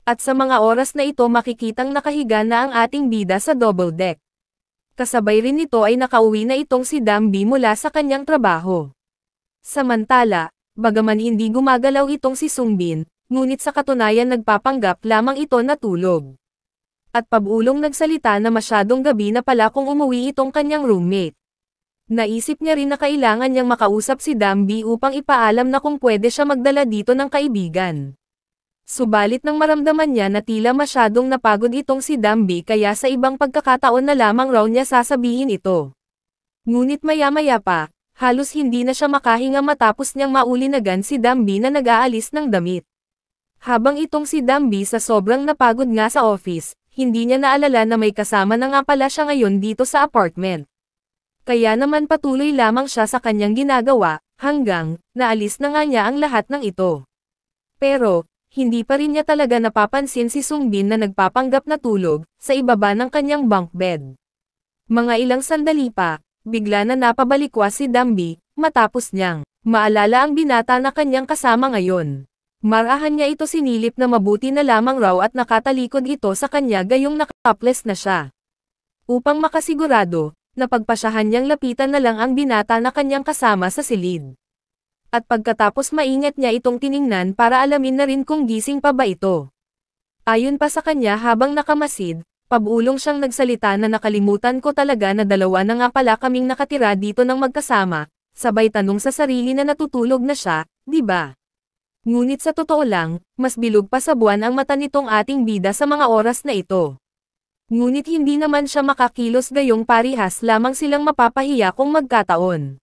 At sa mga oras na ito makikitang nakahiga na ang ating bida sa double deck. Kasabay rin nito ay nakauwi na itong si Dambi mula sa kanyang trabaho. Samantala, bagaman hindi gumagalaw itong si Sungbin, ngunit sa katunayan nagpapanggap lamang ito na tulog. At pabulong nagsalita na masyadong gabi na pala kung umuwi itong kanyang roommate. Naisip niya rin na kailangan niyang makausap si Dambi upang ipaalam na kung pwede siya magdala dito ng kaibigan. Subalit nang maramdaman niya na tila masyadong napagod itong si Dambi kaya sa ibang pagkakataon na lamang raw niya sasabihin ito. Ngunit maya-maya pa, halos hindi na siya makahinga matapos niyang maulinagan si Dambi na nag-aalis ng damit. Habang itong si Dambi sa sobrang napagod nga sa office, hindi niya naalala na may kasama na nga pala siya ngayon dito sa apartment. Kaya naman patuloy lamang siya sa kanyang ginagawa, hanggang, naalis na nga niya ang lahat ng ito. Pero, hindi pa rin niya talaga napapansin si Sungbin na nagpapanggap na tulog, sa ibaba ng kanyang bunk bed. Mga ilang sandali pa, bigla na napabalikwas si Dambi, matapos niyang maalala ang binata na kanyang kasama ngayon. Marahan niya ito sinilip na mabuti na lamang raw at nakatalikod ito sa kanya gayong nakatopless na siya. Upang makasigurado, napagpasyahan niyang lapitan na lang ang binata na kanyang kasama sa silid. At pagkatapos maingat niya itong tiningnan para alamin na rin kung gising pa ba ito. Ayon pa sa kanya habang nakamasid, pabulong siyang nagsalita na nakalimutan ko talaga na dalawa na nga pala kaming nakatira dito ng magkasama, sabay tanong sa sarili na natutulog na siya, di ba? Ngunit sa totoo lang, mas bilog pa sa buwan ang mata nitong ating bida sa mga oras na ito. Ngunit hindi naman siya makakilos gayong parihas lamang silang mapapahiya kung magkataon.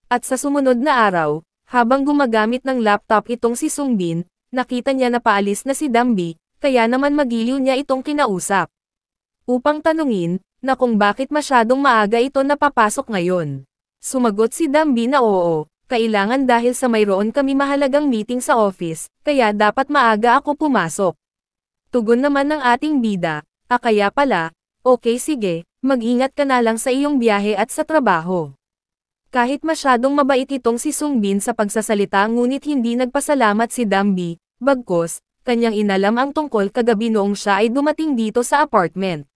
At sa sumunod na araw, habang gumagamit ng laptop itong si Sungbin, nakita niya na paalis na si Dambi, kaya naman magiliw niya itong kinausap. Upang tanungin, na kung bakit masyadong maaga ito napapasok ngayon. Sumagot si Dambi na oo, kailangan dahil sa mayroon kami mahalagang meeting sa office, kaya dapat maaga ako pumasok. Tugon naman ng ating bida, kaya pala, okay sige, mag-ingat ka na lang sa iyong biyahe at sa trabaho. Kahit masyadong mabait itong si Sungbin sa pagsasalita ngunit hindi nagpasalamat si Dambi, bagkus, kanyang inalam ang tungkol kagabi noong siya ay dumating dito sa apartment.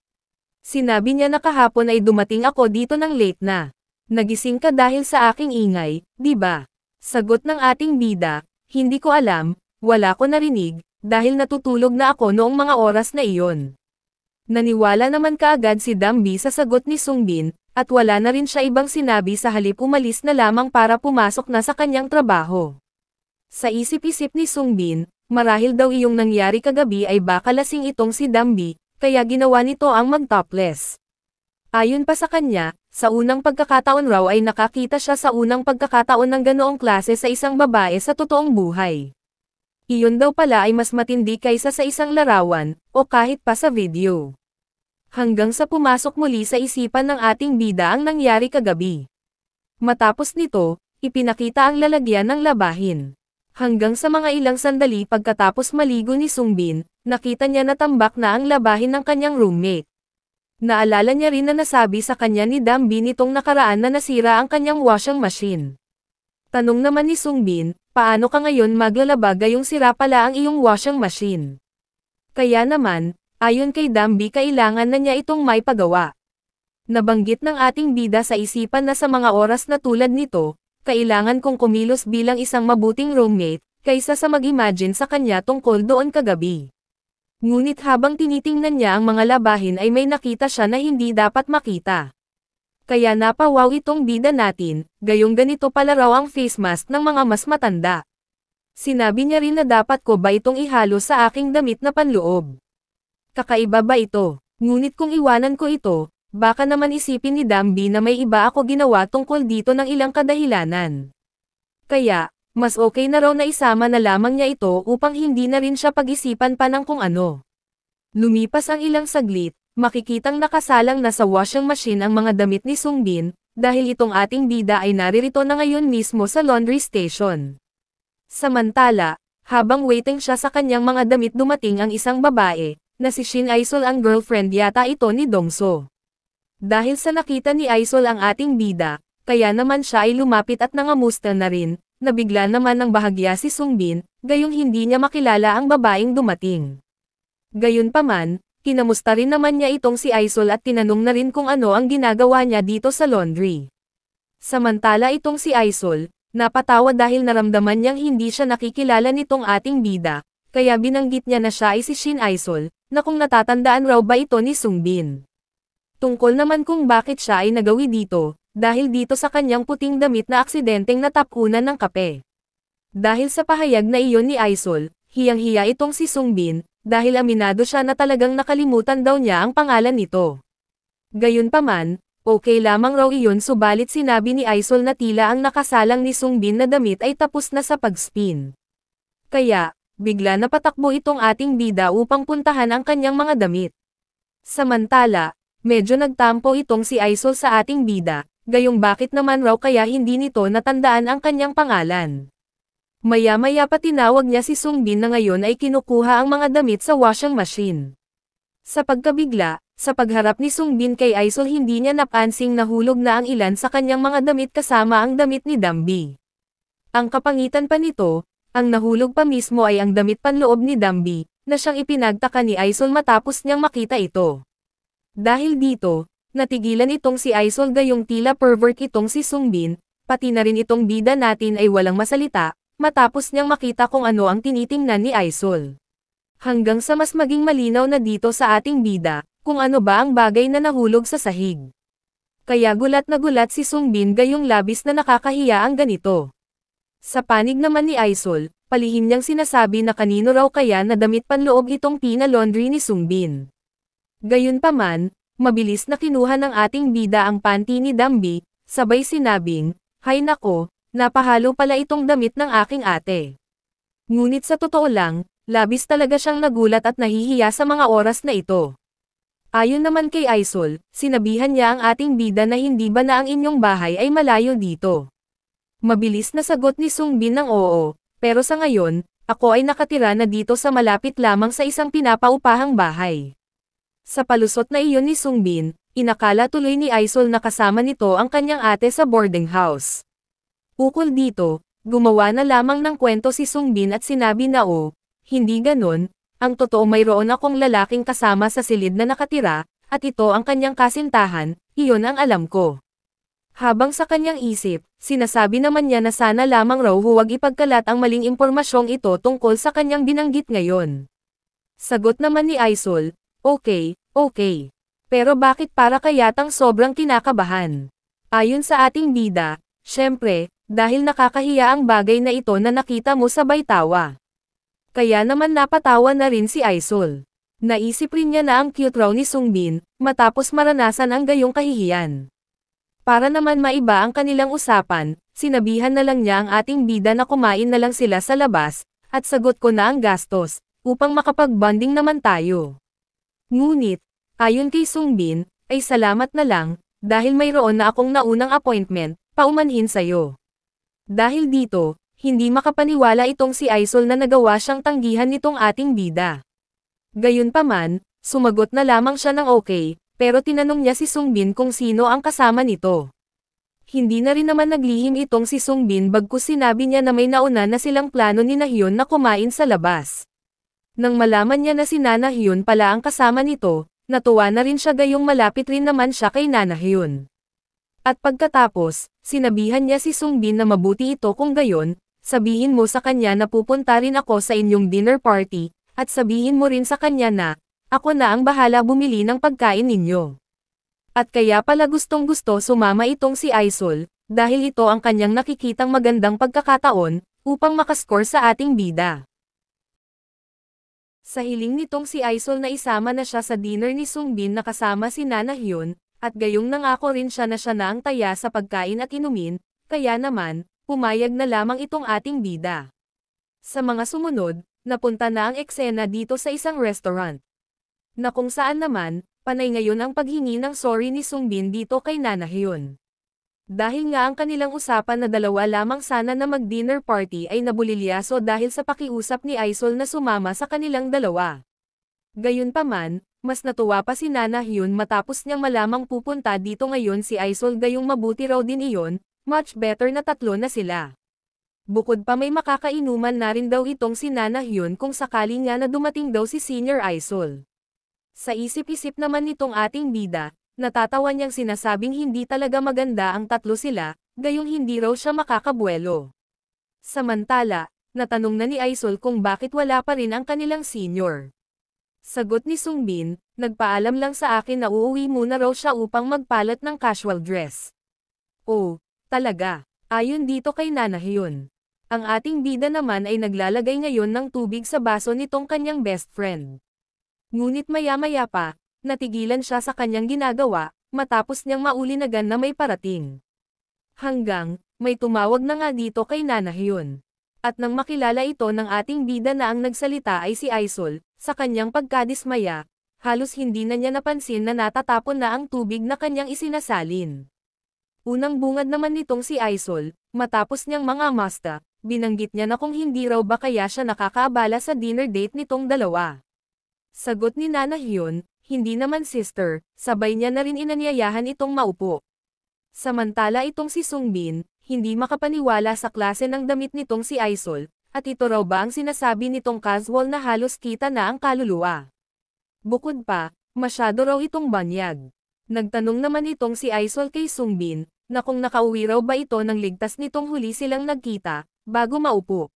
Sinabi niya na kahapon ay dumating ako dito ng late na. Nagising ka dahil sa aking ingay, di ba? Sagot ng ating bida, hindi ko alam, wala ko narinig, dahil natutulog na ako noong mga oras na iyon. Naniwala naman kaagad si Dambi sa sagot ni Sungbin, at wala na rin siya ibang sinabi sa halip umalis na lamang para pumasok na sa kanyang trabaho. Sa isip-isip ni Sungbin, marahil daw iyong nangyari kagabi ay baka lasing itong si Dambi, kaya ginawa nito ang mag-topless. Ayon pa sa kanya, sa unang pagkakataon raw ay nakakita siya sa unang pagkakataon ng ganoong klase sa isang babae sa totoong buhay. Iyon daw pala ay mas matindi kaysa sa isang larawan, o kahit pa sa video. Hanggang sa pumasok muli sa isipan ng ating bida ang nangyari kagabi. Matapos nito, ipinakita ang lalagyan ng labahin. Hanggang sa mga ilang sandali pagkatapos maligo ni Sungbin, nakita niya na tambak na ang labahin ng kanyang roommate. Naalala niya rin na nasabi sa kanya ni Dambi nitong nakaraan na nasira ang kanyang washing machine. Tanong naman ni Sungbin, paano ka ngayon maglalaba gayong sira pala ang iyong washing machine? Kaya naman, ayon kay Dambi kailangan na niya itong may pagawa. Nabanggit ng ating bida sa isipan na sa mga oras na tulad nito, kailangan kong kumilos bilang isang mabuting roommate, kaysa sa mag-imagine sa kanya tungkol doon kagabi. Ngunit habang tinitingnan niya ang mga labahin ay may nakita siya na hindi dapat makita. Kaya napawaw itong bida natin, gayong ganito pala raw ang face mask ng mga mas matanda. Sinabi niya rin na dapat ko ba itong ihalo sa aking damit na panloob. Kakaiba ba ito? Ngunit kung iwanan ko ito, baka naman isipin ni Dambi na may iba ako ginawa tungkol dito ng ilang kadahilanan. Kaya, mas okay na raw na isama na lamang niya ito upang hindi na rin siya pag-isipan pa ng kung ano. Lumipas ang ilang saglit, makikitang nakasalang na sa washing machine ang mga damit ni Sungbin, dahil itong ating bida ay naririto na ngayon mismo sa laundry station. Samantala, habang waiting siya sa kanyang mga damit dumating ang isang babae, na si Shin Aisol ang girlfriend yata ito ni Dongso. Dahil sa nakita ni Aisol ang ating bida, kaya naman siya ay lumapit at nangamusta na rin. Nabigla naman ng bahagya si Sungbin, gayong hindi niya makilala ang babaeng dumating. Gayunpaman, kinamusta rin naman niya itong si Aisol at tinanong na rin kung ano ang ginagawa niya dito sa laundry. Samantala itong si Aisol, napatawa dahil naramdaman niyang hindi siya nakikilala nitong ating bida, kaya binanggit niya na siya ay si Shin Aisol, na kung natatandaan raw ba ito ni Sungbin. Tungkol naman kung bakit siya ay nagawi dito, dahil dito sa kanyang puting damit na aksidenteng natapunan ng kape. Dahil sa pahayag na iyon ni Aisol, hiyang-hiya itong si Sungbin, dahil aminado siya na talagang nakalimutan daw niya ang pangalan nito. Gayunpaman, okay lamang raw iyon subalit sinabi ni Aisol na tila ang nakasalang ni Sungbin na damit ay tapos na sa pag-spin. Kaya, bigla na patakbo itong ating bida upang puntahan ang kanyang mga damit. Samantala, medyo nagtampo itong si Aisol sa ating bida, gayong bakit naman raw kaya hindi nito natandaan ang kanyang pangalan. Maya-maya pa tinawag niya si Sungbin na ngayon ay kinukuha ang mga damit sa washing machine. Sa pagkabigla, sa pagharap ni Sungbin kay Aisol hindi niya napansing nahulog na ang ilan sa kanyang mga damit kasama ang damit ni Dambi. Ang kapangitan pa nito, Ang nahulog pa mismo ay ang damit panloob ni Dambi, na siyang ipinagtaka ni Aisol matapos niyang makita ito. Dahil dito, natigilan itong si Aisol gayong tila pervert itong si Sungbin, pati na rin itong bida natin ay walang masalita, matapos niyang makita kung ano ang tinitingnan ni Aisol. Hanggang sa mas maging malinaw na dito sa ating bida, kung ano ba ang bagay na nahulog sa sahig. Kaya gulat na gulat si Sungbin gayong labis na nakakahiya ang ganito. Sa panig naman ni Aisol, palihim niyang sinasabi na kanino raw kaya na damit panloob itong pinalaundry ni Sungbin. Gayunpaman, mabilis na kinuha ng ating bida ang panty ni Dambi, sabay sinabing, "Hay nako, napahalo pala itong damit ng aking ate." Ngunit sa totoo lang, labis talaga siyang nagulat at nahihiya sa mga oras na ito. Ayon naman kay Aisol, sinabihan niya ang ating bida na hindi ba na ang inyong bahay ay malayo dito. Mabilis na sagot ni Sungbin ng oo, pero sa ngayon, ako ay nakatira na dito sa malapit lamang sa isang pinapaupahang bahay. Sa palusot na iyon ni Sungbin, inakala tuloy ni Aisol na kasama nito ang kanyang ate sa boarding house. Ukol dito, gumawa na lamang ng kwento si Sungbin at sinabi na hindi ganon, ang totoo mayroon akong lalaking kasama sa silid na nakatira, at ito ang kanyang kasintahan, iyon ang alam ko. Habang sa kanyang isip, sinasabi naman niya na sana lamang raw huwag ipagkalat ang maling impormasyong ito tungkol sa kanyang binanggit ngayon. Sagot naman ni Aisol, okay. Pero bakit para kayatang sobrang kinakabahan? Ayon sa ating bida, syempre, dahil nakakahiya ang bagay na ito na nakita mo sa Baytawa. Kaya naman napatawa na rin si Aisol. Naisip rin niya na ang cute raw ni Sungbin, matapos maranasan ang gayong kahihiyan. Para naman maiba ang kanilang usapan, sinabihan na lang niya ang ating bida na kumain na lang sila sa labas, at sagot ko na ang gastos, upang makapag-bonding naman tayo. Ngunit, ayon kay Sungbin, ay salamat na lang, dahil mayroon na akong naunang appointment, paumanhin sa'yo. Dahil dito, hindi makapaniwala itong si Aisol na nagawa siyang tanggihan nitong ating bida. Gayunpaman, sumagot na lamang siya ng okay, pero tinanong niya si Sungbin kung sino ang kasama nito. Hindi na rin naman naglihim itong si Sungbin bagkus sinabi niya na may nauna na silang plano ni Nahyun na kumain sa labas. Nang malaman niya na si Nana Hyun pala ang kasama nito, natuwa na rin siya gayong malapit rin naman siya kay Nana Hyun. At pagkatapos, sinabihan niya si Sungbin na mabuti ito kung gayon, sabihin mo sa kanya na pupunta rin ako sa inyong dinner party, at sabihin mo rin sa kanya na, ako na ang bahala bumili ng pagkain ninyo. At kaya pala gustong-gusto sumama itong si Aisol, dahil ito ang kanyang nakikitang magandang pagkakataon, upang makascore sa ating bida. Sa hiling nitong si Aisol na isama na siya sa dinner ni Sungbin na kasama si Nana Hyun, at gayong nangako rin siya na ang taya sa pagkain at inumin, kaya naman, pumayag na lamang itong ating bida. Sa mga sumunod, napunta na ang eksena dito sa isang restaurant. Na kung saan naman, panay ngayon ang paghingi ng sorry ni Sungbin dito kay Nana Hyun. Dahil nga ang kanilang usapan na dalawa lamang sana na mag-dinner party ay nabulilyaso dahil sa pakiusap ni Aisol na sumama sa kanilang dalawa. Gayunpaman, mas natuwa pa si Nana Hyun matapos niyang malamang pupunta dito ngayon si Aisol gayong mabuti raw din iyon, much better na tatlo na sila. Bukod pa may makakainuman na rin daw itong si Nana Hyun kung sakali nga na dumating daw si Senior Aisol. Sa isip-isip naman nitong ating bida, natatawa niyang sinasabing hindi talaga maganda ang tatlo sila, gayong hindi raw siya makakabuelo. Samantala, natanong na ni Aisol kung bakit wala pa rin ang kanilang senior. Sagot ni Sungbin, nagpaalam lang sa akin na uuwi muna raw siya upang magpalit ng casual dress. Oh, talaga, ayon dito kay Nana Hyun. Ang ating bida naman ay naglalagay ngayon ng tubig sa baso nitong kanyang best friend. Ngunit maya-maya pa, natigilan siya sa kanyang ginagawa, matapos niyang maulinagan na may parating. Hanggang, may tumawag na nga dito kay Nana Hyun. At nang makilala ito ng ating bida na ang nagsalita ay si Aisol, sa kanyang pagkadismaya, halos hindi na niya napansin na natatapon na ang tubig na kanyang isinasalin. Unang bungad naman nitong si Aisol, matapos niyang mga masta, binanggit niya na kung hindi raw ba kaya siya nakakaabala sa dinner date nitong dalawa. Sagot ni Nana Hyun, hindi naman sister, sabay niya na rin inanyayahan itong maupo. Samantala itong si Sungbin, hindi makapaniwala sa klase ng damit nitong si Aisol, At ito raw ba ang sinasabi nitong casual na halos kita na ang kaluluwa? Bukod pa, masyado raw itong banyag. Nagtanong naman itong si Aisol kay Sungbin, na kung nakauwi raw ba ito nang ligtas nitong huli silang nagkita, bago maupo.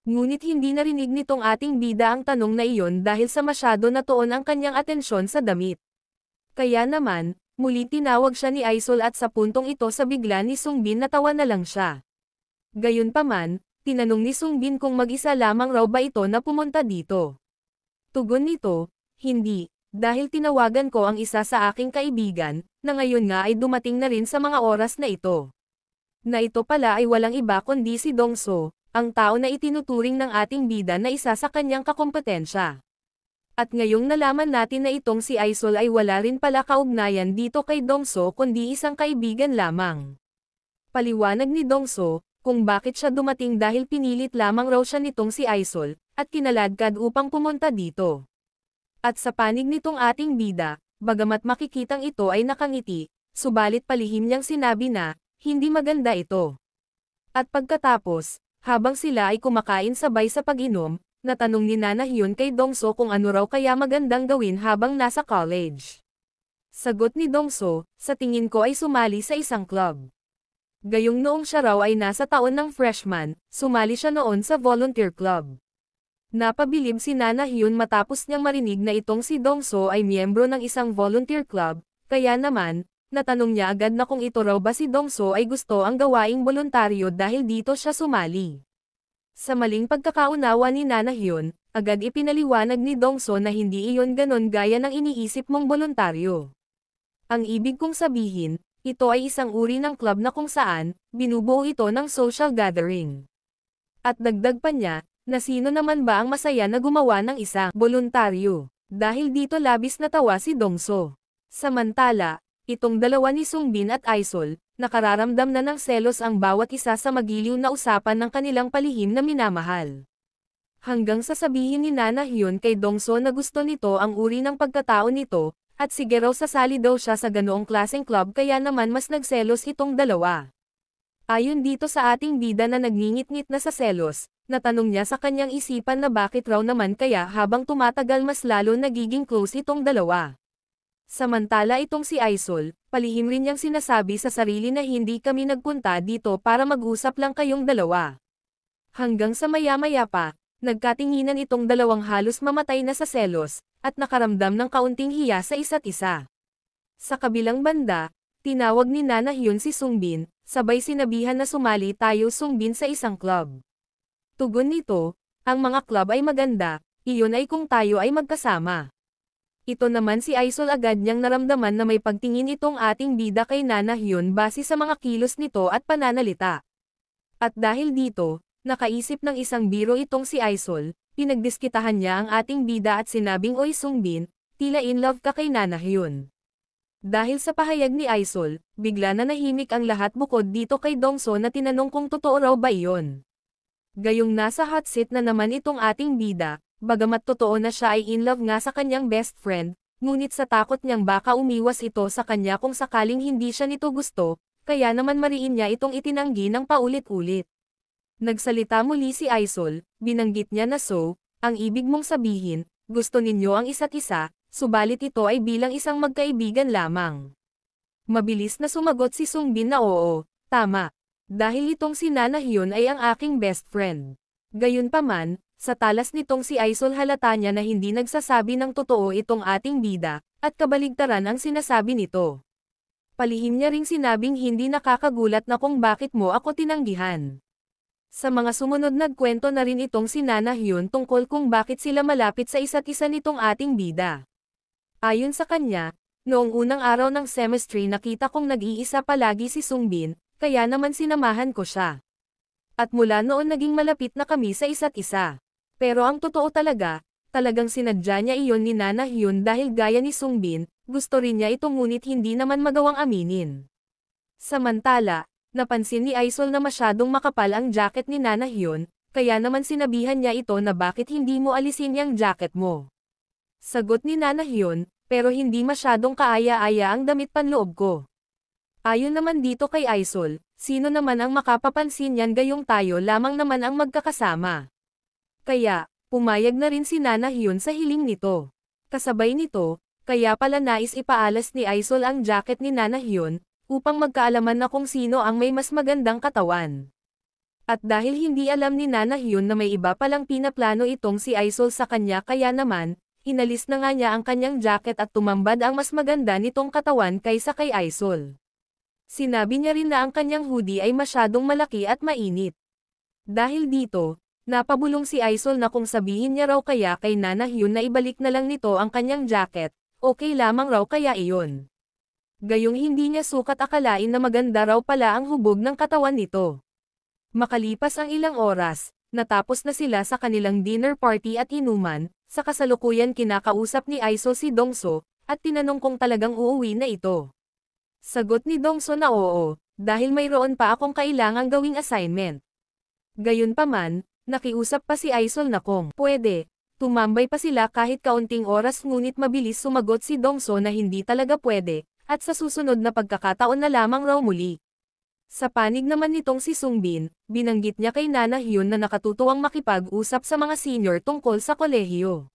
Ngunit hindi narinig nitong ating bida ang tanong na iyon dahil sa masyado na tuon ang kanyang atensyon sa damit. Kaya naman, muli tinawag siya ni Aisol at sa puntong ito sa bigla ni Sungbin natawa na lang siya. Gayunpaman, tinanong ni Sungbin kung mag-isa lamang raw ba ito na pumunta dito. Tugon nito, hindi, dahil tinawagan ko ang isa sa aking kaibigan, na ngayon nga ay dumating na rin sa mga oras na ito. Na ito pala ay walang iba kundi si Dongso, ang tao na itinuturing ng ating bida na isa sa kanyang kakompetensya. At ngayong nalaman natin na itong si Aisol ay wala rin pala kaugnayan dito kay Dongso kundi isang kaibigan lamang. Paliwanag ni Dongso, kung bakit siya dumating dahil pinilit lamang raw siya nitong si Aisol, at kinaladkad upang pumunta dito. At sa panig nitong ating bida, bagamat makikitang ito ay nakangiti, subalit palihim niyang sinabi na, hindi maganda ito. At pagkatapos, habang sila ay kumakain sabay sa pag-inom, natanong ni Nana Hyun kay Dongso kung ano raw kaya magandang gawin habang nasa college. Sagot ni Dongso, sa tingin ko ay sumali sa isang club. Gayong noong siya raw ay nasa taon ng freshman, sumali siya noon sa volunteer club. Napabilib si Nana Hyun matapos niyang marinig na itong si Dongso ay miyembro ng isang volunteer club, kaya naman, natanong niya agad na kung ito raw ba si Dongso ay gusto ang gawaing voluntaryo dahil dito siya sumali. Sa maling pagkakaunawa ni Nana Hyun, agad ipinaliwanag ni Dongso na hindi iyon ganon gaya ng iniisip mong voluntaryo. Ang ibig kong sabihin, ito ay isang uri ng club na kung saan, binubuo ito ng social gathering. At dagdag pa niya, na sino naman ba ang masaya na gumawa ng isang voluntaryo, dahil dito labis natawa si Dongso. Samantala, itong dalawa ni Sungbin at Aisol, nakararamdam na ng selos ang bawat isa sa magiliw na usapan ng kanilang palihim na minamahal. Hanggang sasabihin ni Nana Hyun kay Dongso na gusto nito ang uri ng pagkatao nito, at sige raw sasali daw siya sa ganoong klaseng club kaya naman mas nagselos itong dalawa. Ayon dito sa ating bida na nagngingit-ngit na sa selos, natanong niya sa kanyang isipan na bakit raw naman kaya habang tumatagal mas lalo nagiging close itong dalawa. Samantala itong si Aisol, palihim rin niyang sinasabi sa sarili na hindi kami nagpunta dito para mag-usap lang kayong dalawa. Hanggang sa maya-maya pa, nagkatinginan itong dalawang halos mamatay na sa selos, at nakaramdam ng kaunting hiya sa isa't isa. Sa kabilang banda, tinawag ni Nana Hyun si Sungbin, sabay sinabihan na sumali tayo Sungbin sa isang club. Tugon nito, ang mga club ay maganda, iyon ay kung tayo ay magkasama. Ito naman si Aisol agad niyang naramdaman na may pagtingin itong ating bida kay Nana Hyun base sa mga kilos nito at pananalita. At dahil dito, nakaisip ng isang biro itong si Aisol, pinagdiskitahan niya ang ating bida at sinabing oy Sungbin, tila in love ka kay Nana Hyun. Dahil sa pahayag ni Aisol, bigla na nahimik ang lahat bukod dito kay Dongso na tinanong kung totoo raw ba iyon. Gayong nasa hot seat na naman itong ating bida, bagamat totoo na siya ay in love nga sa kanyang best friend, ngunit sa takot niyang baka umiwas ito sa kanya kung sakaling hindi siya nito gusto, kaya naman mariin niya itong itinanggi ng paulit-ulit. Nagsalita muli si Aisol, binanggit niya na so, ang ibig mong sabihin, gusto ninyo ang isa't isa, subalit ito ay bilang isang magkaibigan lamang. Mabilis na sumagot si Sungbin na oo, tama. Dahil itong si Nana Hyun ay ang aking best friend. Gayunpaman, sa talas nitong si Aisol halata niya na hindi nagsasabi ng totoo itong ating bida, at kabaligtaran ang sinasabi nito. Palihim niya ring sinabing hindi nakakagulat na kung bakit mo ako tinanggihan. Sa mga sumunod nagkwento na rin itong si Nana Hyun tungkol kung bakit sila malapit sa isa't isa nitong ating bida. Ayon sa kanya, noong unang araw ng semestry nakita kong nag-iisa palagi si Sungbin, kaya naman sinamahan ko siya. At mula noon naging malapit na kami sa isa't isa. Pero ang totoo talagang sinadya niya iyon ni Nana Hyun dahil gaya ni Sungbin, gusto rin niya ito ngunit hindi naman magawang aminin. Samantala, napansin ni Aisol na masyadong makapal ang jacket ni Nana Hyun, kaya naman sinabihan niya ito na bakit hindi mo alisin yung jacket mo. Sagot ni Nana Hyun, pero hindi masyadong kaaya-aya ang damit panloob ko. Ayon naman dito kay Aisol, sino naman ang makapapansin yan gayong tayo lamang naman ang magkakasama. Kaya, pumayag na rin si Nana Hyun sa hiling nito. Kasabay nito, kaya pala nais ipaalas ni Aisol ang jacket ni Nana Hyun, upang magkaalaman na kung sino ang may mas magandang katawan. At dahil hindi alam ni Nana Hyun na may iba palang pinaplano itong si Aisol sa kanya kaya naman, inalis na nga niya ang kanyang jacket at tumambad ang mas maganda nitong katawan kaysa kay Aisol. Sinabi niya rin na ang kanyang hoodie ay masyadong malaki at mainit. Dahil dito, napabulong si Aisol na kung sabihin niya raw kaya kay Nana Hyun na ibalik na lang nito ang kanyang jacket, okay lamang raw kaya iyon. Gayong hindi niya sukat akalain na maganda raw pala ang hubog ng katawan nito. Makalipas ang ilang oras, natapos na sila sa kanilang dinner party at inuman, sa kasalukuyan kinakausap ni Aisol si Dongso, at tinanong kung talagang uuwi na ito. Sagot ni Dongso na oo, dahil mayroon pa akong kailangang gawing assignment. Gayunpaman, nakiusap pa si Aisol na kung pwede, tumambay pa sila kahit kaunting oras ngunit mabilis sumagot si Dongso na hindi talaga pwede, at sa susunod na pagkakataon na lamang raw muli. Sa panig naman nitong si Sungbin, binanggit niya kay Nana Hyun na nakatutuwang makipag-usap sa mga senior tungkol sa kolehiyo.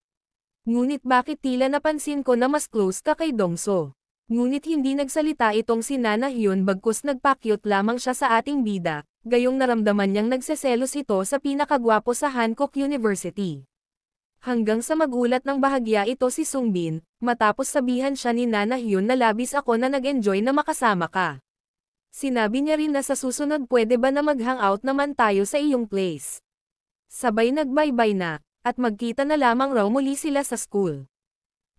Ngunit bakit tila napansin ko na mas close ka kay Dongso? Ngunit hindi nagsalita itong si Nana Hyun bagkus nagpakyut lamang siya sa ating bida, gayong naramdaman niyang nagseselos ito sa pinakagwapo sa Hankook University. Hanggang sa magulat ng bahagya ito si Sungbin, matapos sabihan siya ni Nana Hyun na labis ako na nag-enjoy na makasama ka. Sinabi niya rin na sa susunod pwede ba na mag-hangout naman tayo sa iyong place. Sabay nag-bye-bye na, at magkita na lamang raw muli sila sa school.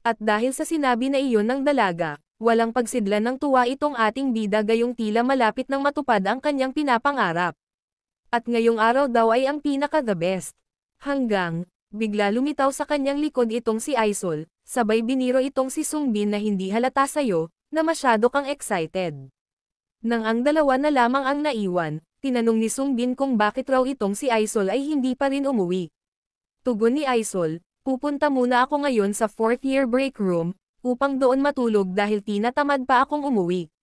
At dahil sa sinabi na iyon ng dalaga, walang pagsidlan ng tuwa itong ating bida gayong tila malapit nang matupad ang kanyang pinapangarap. At ngayong araw daw ay ang pinaka-the best. Hanggang, bigla lumitaw sa kanyang likod itong si Aisol, sabay biniro itong si Sungbin na hindi halata sayo, na masyado kang excited. Nang ang dalawa na lamang ang naiwan, tinanong ni Sungbin kung bakit raw itong si Aisol ay hindi pa rin umuwi. Tugon ni Aisol, pupunta muna ako ngayon sa 4th year break room, upang doon matulog dahil tinatamad pa akong umuwi.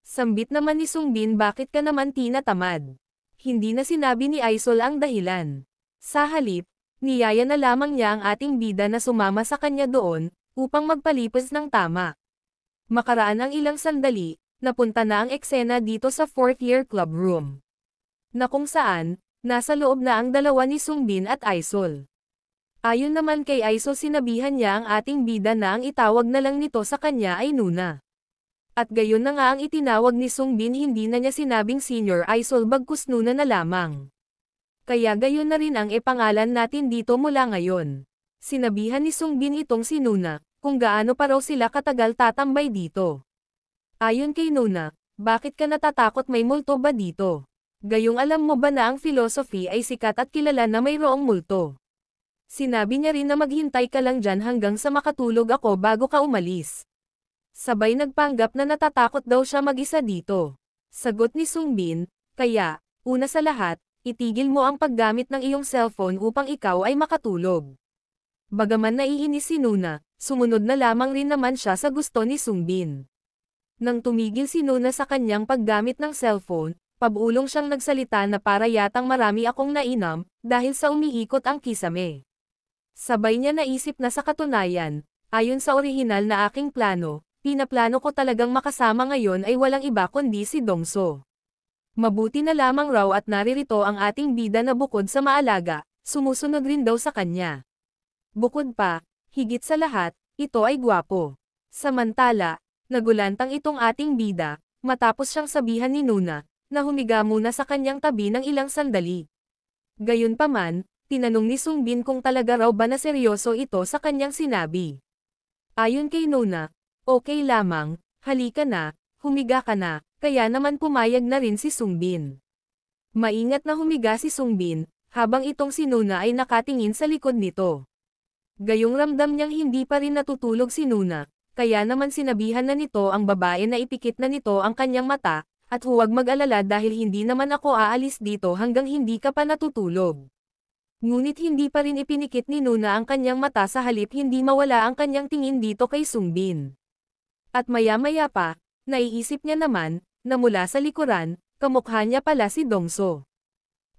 Sambit naman ni Sungbin bakit ka naman tinatamad? Hindi na sinabi ni Aisol ang dahilan. Sa halip, niyaya na lamang niya ang ating bida na sumama sa kanya doon, upang magpalipas ng tama. Makaraan ang ilang sandali, napunta na ang eksena dito sa 4th year club room. Na kung saan, nasa loob na ang dalawa ni Sungbin at Aisol. Ayon naman kay Aisol sinabihan niya ang ating bida na ang itawag na lang nito sa kanya ay Nuna. At gayon na nga ang itinawag ni Sungbin hindi na niya sinabing senior Aisol bagkus Nuna na lamang. Kaya gayon na rin ang ipangalan natin dito mula ngayon. Sinabihan ni Sungbin itong si Nuna, kung gaano pa raw sila katagal tatambay dito. Ayon kay Nuna, bakit ka natatakot may multo ba dito? Gayong alam mo ba na ang philosophy ay sikat at kilala na mayroong multo? Sinabi niya rin na maghintay ka lang dyan hanggang sa makatulog ako bago ka umalis. Sabay nagpanggap na natatakot daw siya mag-isa dito. Sagot ni Sungbin, kaya, una sa lahat, itigil mo ang paggamit ng iyong cellphone upang ikaw ay makatulog. Bagaman naiinis si Nuna, sumunod na lamang rin naman siya sa gusto ni Sungbin. Nang tumigil si Nuna sa kanyang paggamit ng cellphone, pabulong siyang nagsalita na para yatang marami akong nainam, dahil sa umiikot ang kisame. Sabay niya naisip na sa katunayan, ayon sa orihinal na aking plano, pinaplano ko talagang makasama ngayon ay walang iba kundi si Dongso. Mabuti na lamang raw at naririto ang ating bida na bukod sa maalaga, sumusunod rin daw sa kanya. Bukod pa, higit sa lahat, ito ay gwapo. Samantala, nagulantang itong ating bida, matapos siyang sabihan ni Nuna, na humiga muna sa kanyang tabi ng ilang sandali. Gayunpaman, tinanong ni Sungbin kung talaga raw ba na seryoso ito sa kanyang sinabi. Ayon kay Nuna, okay lamang, halika na, humiga ka na, kaya naman pumayag na rin si Sungbin. Maingat na humiga si Sungbin, habang itong si Nuna ay nakatingin sa likod nito. Gayong ramdam niyang hindi pa rin natutulog si Nuna, kaya naman sinabihan na nito ang babae na ipikit na nito ang kanyang mata, at huwag mag-alala dahil hindi naman ako aalis dito hanggang hindi ka pa natutulog. Ngunit hindi pa rin ipinikit ni Nuna ang kanyang mata sa halip hindi mawala ang kanyang tingin dito kay Sungbin. At maya-maya pa, naiisip niya naman, na mula sa likuran, kamukha niya pala si Dongso.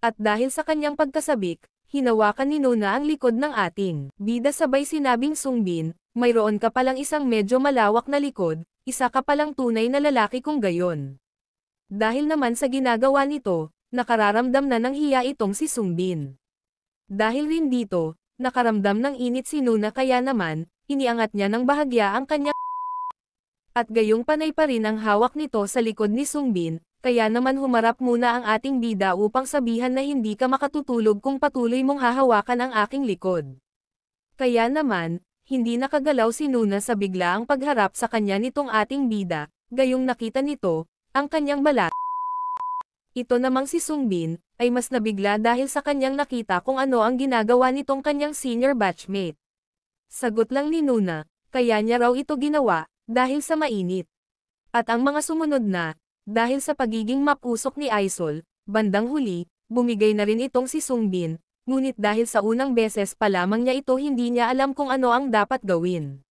At dahil sa kanyang pagkasabik, hinawakan ni Nuna ang likod ng ating bida sabay sinabing Sungbin, mayroon ka palang isang medyo malawak na likod, isa ka palang tunay na lalaki kung gayon. Dahil naman sa ginagawa nito, nakararamdam na ng hiya itong si Sungbin. Dahil rin dito, nakaramdam ng init si Nuna kaya naman, iniangat niya ng bahagya ang kanyang at gayong panay pa rin ang hawak nito sa likod ni Sungbin, kaya naman humarap muna ang ating bida upang sabihan na hindi ka makatutulog kung patuloy mong hahawakan ang aking likod. Kaya naman, hindi nakagalaw si Nuna sa biglaang pagharap sa kanya nitong ating bida, gayong nakita nito, ang kanyang balat. Ito namang si Sungbin, ay mas nabigla dahil sa kanyang nakita kung ano ang ginagawa nitong kanyang senior batchmate. Sagot lang ni Nuna, kaya niya raw ito ginawa, dahil sa mainit. At ang mga sumunod na, dahil sa pagiging mapusok ni Aisol, bandang huli, bumigay na rin itong si Sungbin, ngunit dahil sa unang beses pa lamang niya ito hindi niya alam kung ano ang dapat gawin.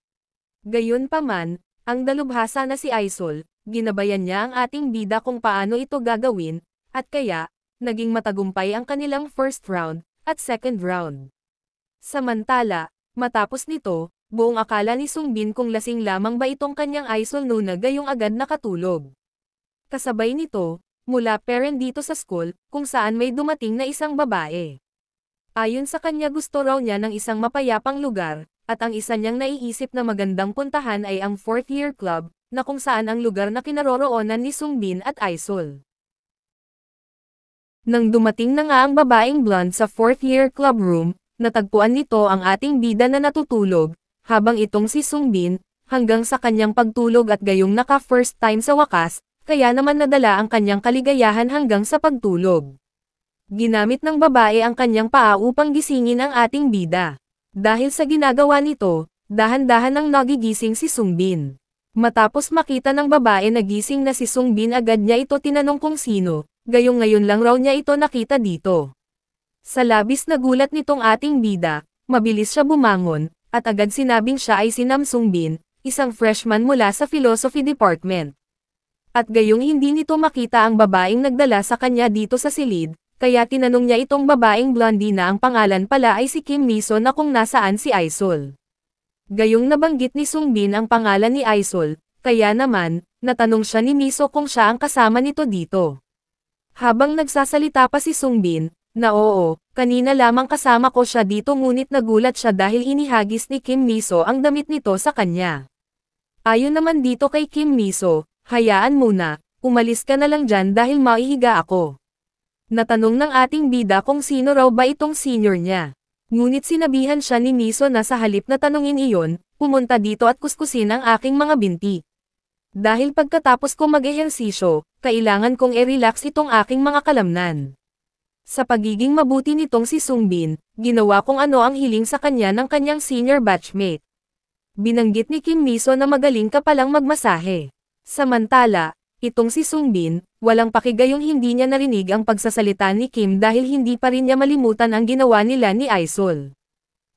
Gayunpaman, ang dalubhasa na si Aisol, ginabayan niya ang ating bida kung paano ito gagawin, at kaya, naging matagumpay ang kanilang first round, at second round. Samantala, matapos nito, buong akala ni Sungbin kung lasing lamang ba itong kanyang Aisol Nuna gayong agad nakatulog. Kasabay nito, mula parent dito sa school, kung saan may dumating na isang babae. Ayon sa kanya gusto raw niya ng isang mapayapang lugar, at ang isa niyang naiisip na magandang puntahan ay ang 4th year club, na kung saan ang lugar na kinaroroonan ni Sungbin at Aisol. Nang dumating na nga ang babaeng blonde sa 4th year club room, natagpuan nito ang ating bida na natutulog, habang itong si Sungbin, hanggang sa kanyang pagtulog at gayong naka first time sa wakas, kaya naman nadala ang kanyang kaligayahan hanggang sa pagtulog. Ginamit ng babae ang kanyang paa upang gisingin ang ating bida. Dahil sa ginagawa nito, dahan-dahan nang nagigising si Sungbin. Matapos makita ng babae na gising na si Sungbin agad niya ito tinanong kung sino, gayong ngayon lang raw niya ito nakita dito. Sa labis na gulat nitong ating bida, mabilis siya bumangon, at agad sinabing siya ay si Nam Sungbin, isang freshman mula sa philosophy department. At gayong hindi nito makita ang babaeng nagdala sa kanya dito sa silid, kaya tinanong niya itong babaeng blondie na ang pangalan pala ay si Kim Miso na kung nasaan si Aisol. Gayong nabanggit ni Sungbin ang pangalan ni Aisol, kaya naman, natanong siya ni Miso kung siya ang kasama nito dito. Habang nagsasalita pa si Sungbin, na oo, kanina lamang kasama ko siya dito ngunit nagulat siya dahil inihagis ni Kim Miso ang damit nito sa kanya. Ayon naman dito kay Kim Miso, hayaan muna, umalis ka na lang dyan dahil maihiga ako. Natanong ng ating bida kung sino raw ba itong senior niya. Ngunit sinabihan siya ni Miso na sa halip na tanungin iyon, pumunta dito at kuskusin ang aking mga binti. Dahil pagkatapos ko mag-ehersisyo, kailangan kong i-relax itong aking mga kalamnan. Sa pagiging mabuti nitong si Sungbin, ginawa kung ano ang hiling sa kanya ng kanyang senior batchmate. Binanggit ni Kim Miso na magaling ka palang magmasahe. Samantala, itong si Sungbin, walang pakigayong hindi niya narinig ang pagsasalita ni Kim dahil hindi pa rin niya malimutan ang ginawa nila ni Aisol.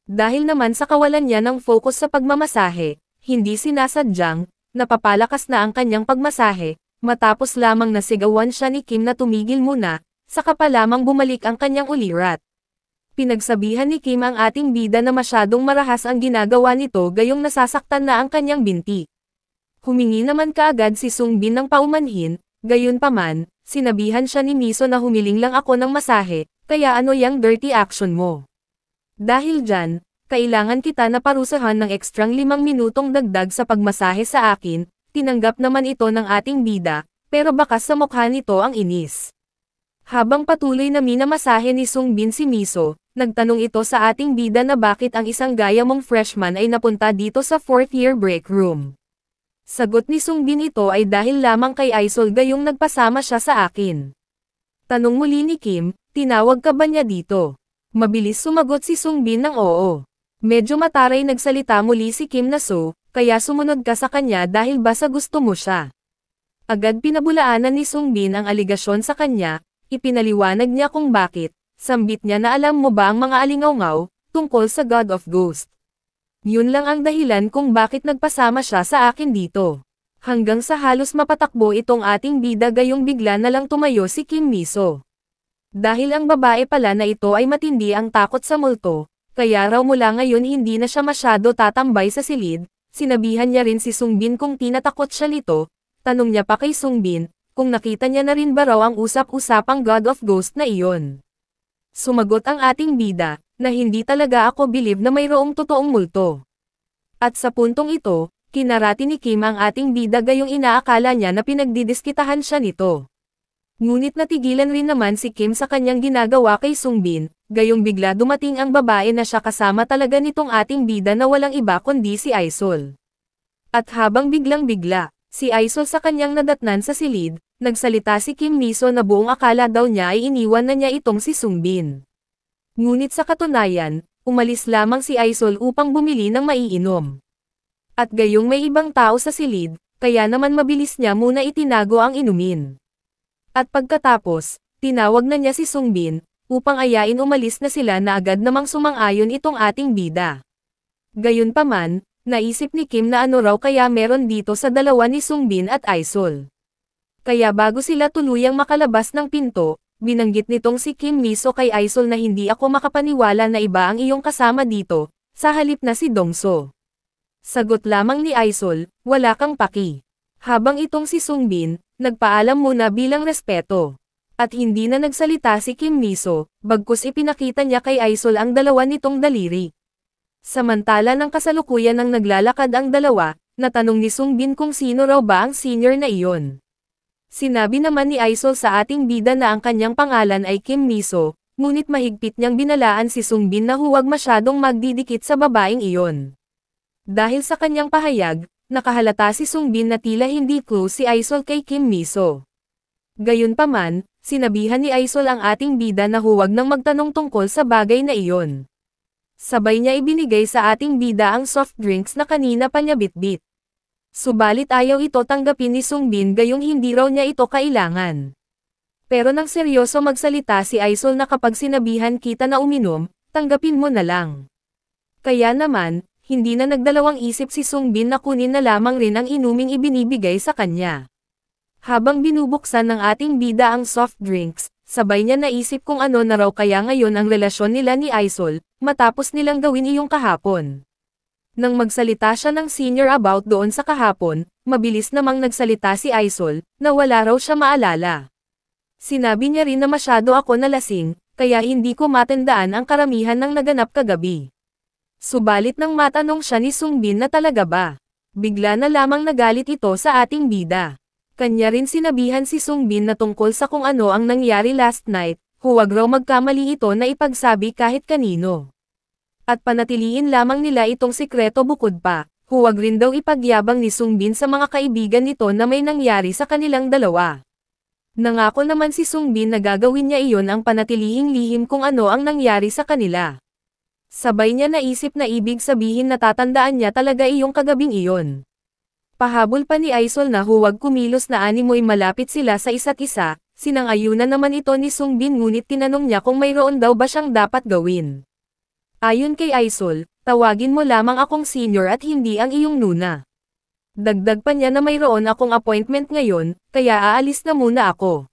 Dahil naman sa kawalan niya ng focus sa pagmamasahe, hindi sinasadyang, napapalakas na ang kanyang pagmasahe, matapos lamang nasigawan siya ni Kim na tumigil muna, saka pa lamang bumalik ang kanyang ulirat. Pinagsabihan ni Kim ang ating bida na masyadong marahas ang ginagawa nito gayong nasasaktan na ang kanyang binti. Humingi naman kaagad si Sungbin ng paumanhin, gayunpaman, sinabihan siya ni Miso na humiling lang ako ng masahe, kaya ano yang dirty action mo. Dahil dyan, kailangan kita na parusahan ng ekstrang 5 minutong dagdag sa pagmasahe sa akin, tinanggap naman ito ng ating bida, pero bakas sa mukha nito ang inis. Habang patuloy na minamasahe ni Sungbin si Miso, nagtanong ito sa ating bida na bakit ang isang gaya mong freshman ay napunta dito sa 4th year break room. Sagot ni Sungbin ito ay dahil lamang kay Aisol gayong nagpasama siya sa akin. Tanong muli ni Kim, tinawag ka ba niya dito? Mabilis sumagot si Sungbin ng oo. Medyo mataray nagsalita muli si Kim na so, kaya sumunod ka sa kanya dahil basta gusto mo siya. Agad pinabulaanan ni Sungbin ang aligasyon sa kanya, ipinaliwanag niya kung bakit, sambit niya na alam mo ba ang mga alingaw-ngaw, tungkol sa God of Ghost. Yun lang ang dahilan kung bakit nagpasama siya sa akin dito. Hanggang sa halos mapatakbo itong ating bida gayong bigla na lang tumayo si Kim Miso. Dahil ang babae pala na ito ay matindi ang takot sa multo, kaya raw mula ngayon hindi na siya masyado tatambay sa silid, sinabihan niya rin si Sungbin kung tinatakot siya nito, tanong niya pa kay Sungbin, kung nakita niya na rin ba raw ang usap-usapang God of Ghost na iyon. Sumagot ang ating bida, na hindi talaga ako believe na mayroong totoong multo. At sa puntong ito, kinarati ni Kim ang ating bida gayong inaakala niya na pinagdidiskitahan siya nito. Ngunit natigilan rin naman si Kim sa kanyang ginagawa kay Sungbin, gayong bigla dumating ang babae na siya kasama talaga nitong ating bida na walang iba kundi si Aisol. At habang biglang-bigla, si Aisol sa kanyang nadatnan sa silid, nagsalita si Kim Miso na buong akala daw niya ay iniwan na niya itong si Sungbin. Ngunit sa katunayan, umalis lamang si Aisol upang bumili ng maiinom. At gayong may ibang tao sa silid, kaya naman mabilis niya muna itinago ang inumin. At pagkatapos, tinawag na niya si Sungbin, upang ayain umalis na sila na agad namang sumang-ayon itong ating bida. Gayunpaman, naisip ni Kim na ano raw kaya meron dito sa dalawa ni Sungbin at Aisol. Kaya bago sila tuluyang makalabas ng pinto, binanggit nitong si Kim Miso kay Aisol na hindi ako makapaniwala na iba ang iyong kasama dito, sa halip na si Dongso. Sagot lamang ni Aisol, wala kang paki. Habang itong si Sungbin, nagpaalam muna bilang respeto. At hindi na nagsalita si Kim Miso, bagkus ipinakita niya kay Aisol ang dalawa nitong daliri. Samantala ng kasalukuyan nang naglalakad ang dalawa, natanong ni Sungbin kung sino raw ba ang senior na iyon. Sinabi naman ni Aisol sa ating bida na ang kanyang pangalan ay Kim Miso, ngunit mahigpit niyang binalaan si Sungbin na huwag masyadong magdidikit sa babaeng iyon. Dahil sa kanyang pahayag, nakahalata si Sungbin na tila hindi close si Aisol kay Kim Miso. Gayunpaman, sinabihan ni Aisol ang ating bida na huwag nang magtanong tungkol sa bagay na iyon. Sabay niya ibinigay sa ating bida ang soft drinks na kanina pa niya bitbit. Subalit ayaw ito tanggapin ni Sungbin gayong hindi raw niya ito kailangan. Pero nang seryoso magsalita si Aisol na kapag sinabihan kita na uminom, tanggapin mo na lang. Kaya naman, hindi na nagdalawang isip si Sungbin na kunin na lamang rin ang inuming ibinibigay sa kanya. Habang binubuksan ng ating bida ang soft drinks, sabay niya naisip kung ano na raw kaya ngayon ang relasyon nila ni Aisol, matapos nilang gawin iyong kahapon. Nang magsalita siya ng senior about doon sa kahapon, mabilis namang nagsalita si Aisol, na wala raw siya maalala. Sinabi niya rin na masyado ako nalasing, kaya hindi ko matandaan ang karamihan ng naganap kagabi. Subalit nang matanong siya ni Sungbin na talaga ba, bigla na lamang nagalit ito sa ating bida. Kanya rin sinabihan si Sungbin na tungkol sa kung ano ang nangyari last night, huwag raw magkamali ito na ipagsabi kahit kanino. At panatiliin lamang nila itong sikreto bukod pa, huwag rin daw ipagyabang ni Sungbin sa mga kaibigan nito na may nangyari sa kanilang dalawa. Nangako naman si Sungbin na gagawin niya iyon ang panatilihing lihim kung ano ang nangyari sa kanila. Sabay niya naisip na ibig sabihin na tatandaan niya talaga iyong kagabing iyon. Pahabol pa ni Aisol na huwag kumilos na animoy malapit sila sa isa't isa, sinang-ayunan naman ito ni Sungbin ngunit tinanong niya kung mayroon daw ba siyang dapat gawin. Ayon kay Aisol, tawagin mo lamang akong senior at hindi ang iyong nuna. Dagdag pa niya na mayroon akong appointment ngayon, kaya aalis na muna ako.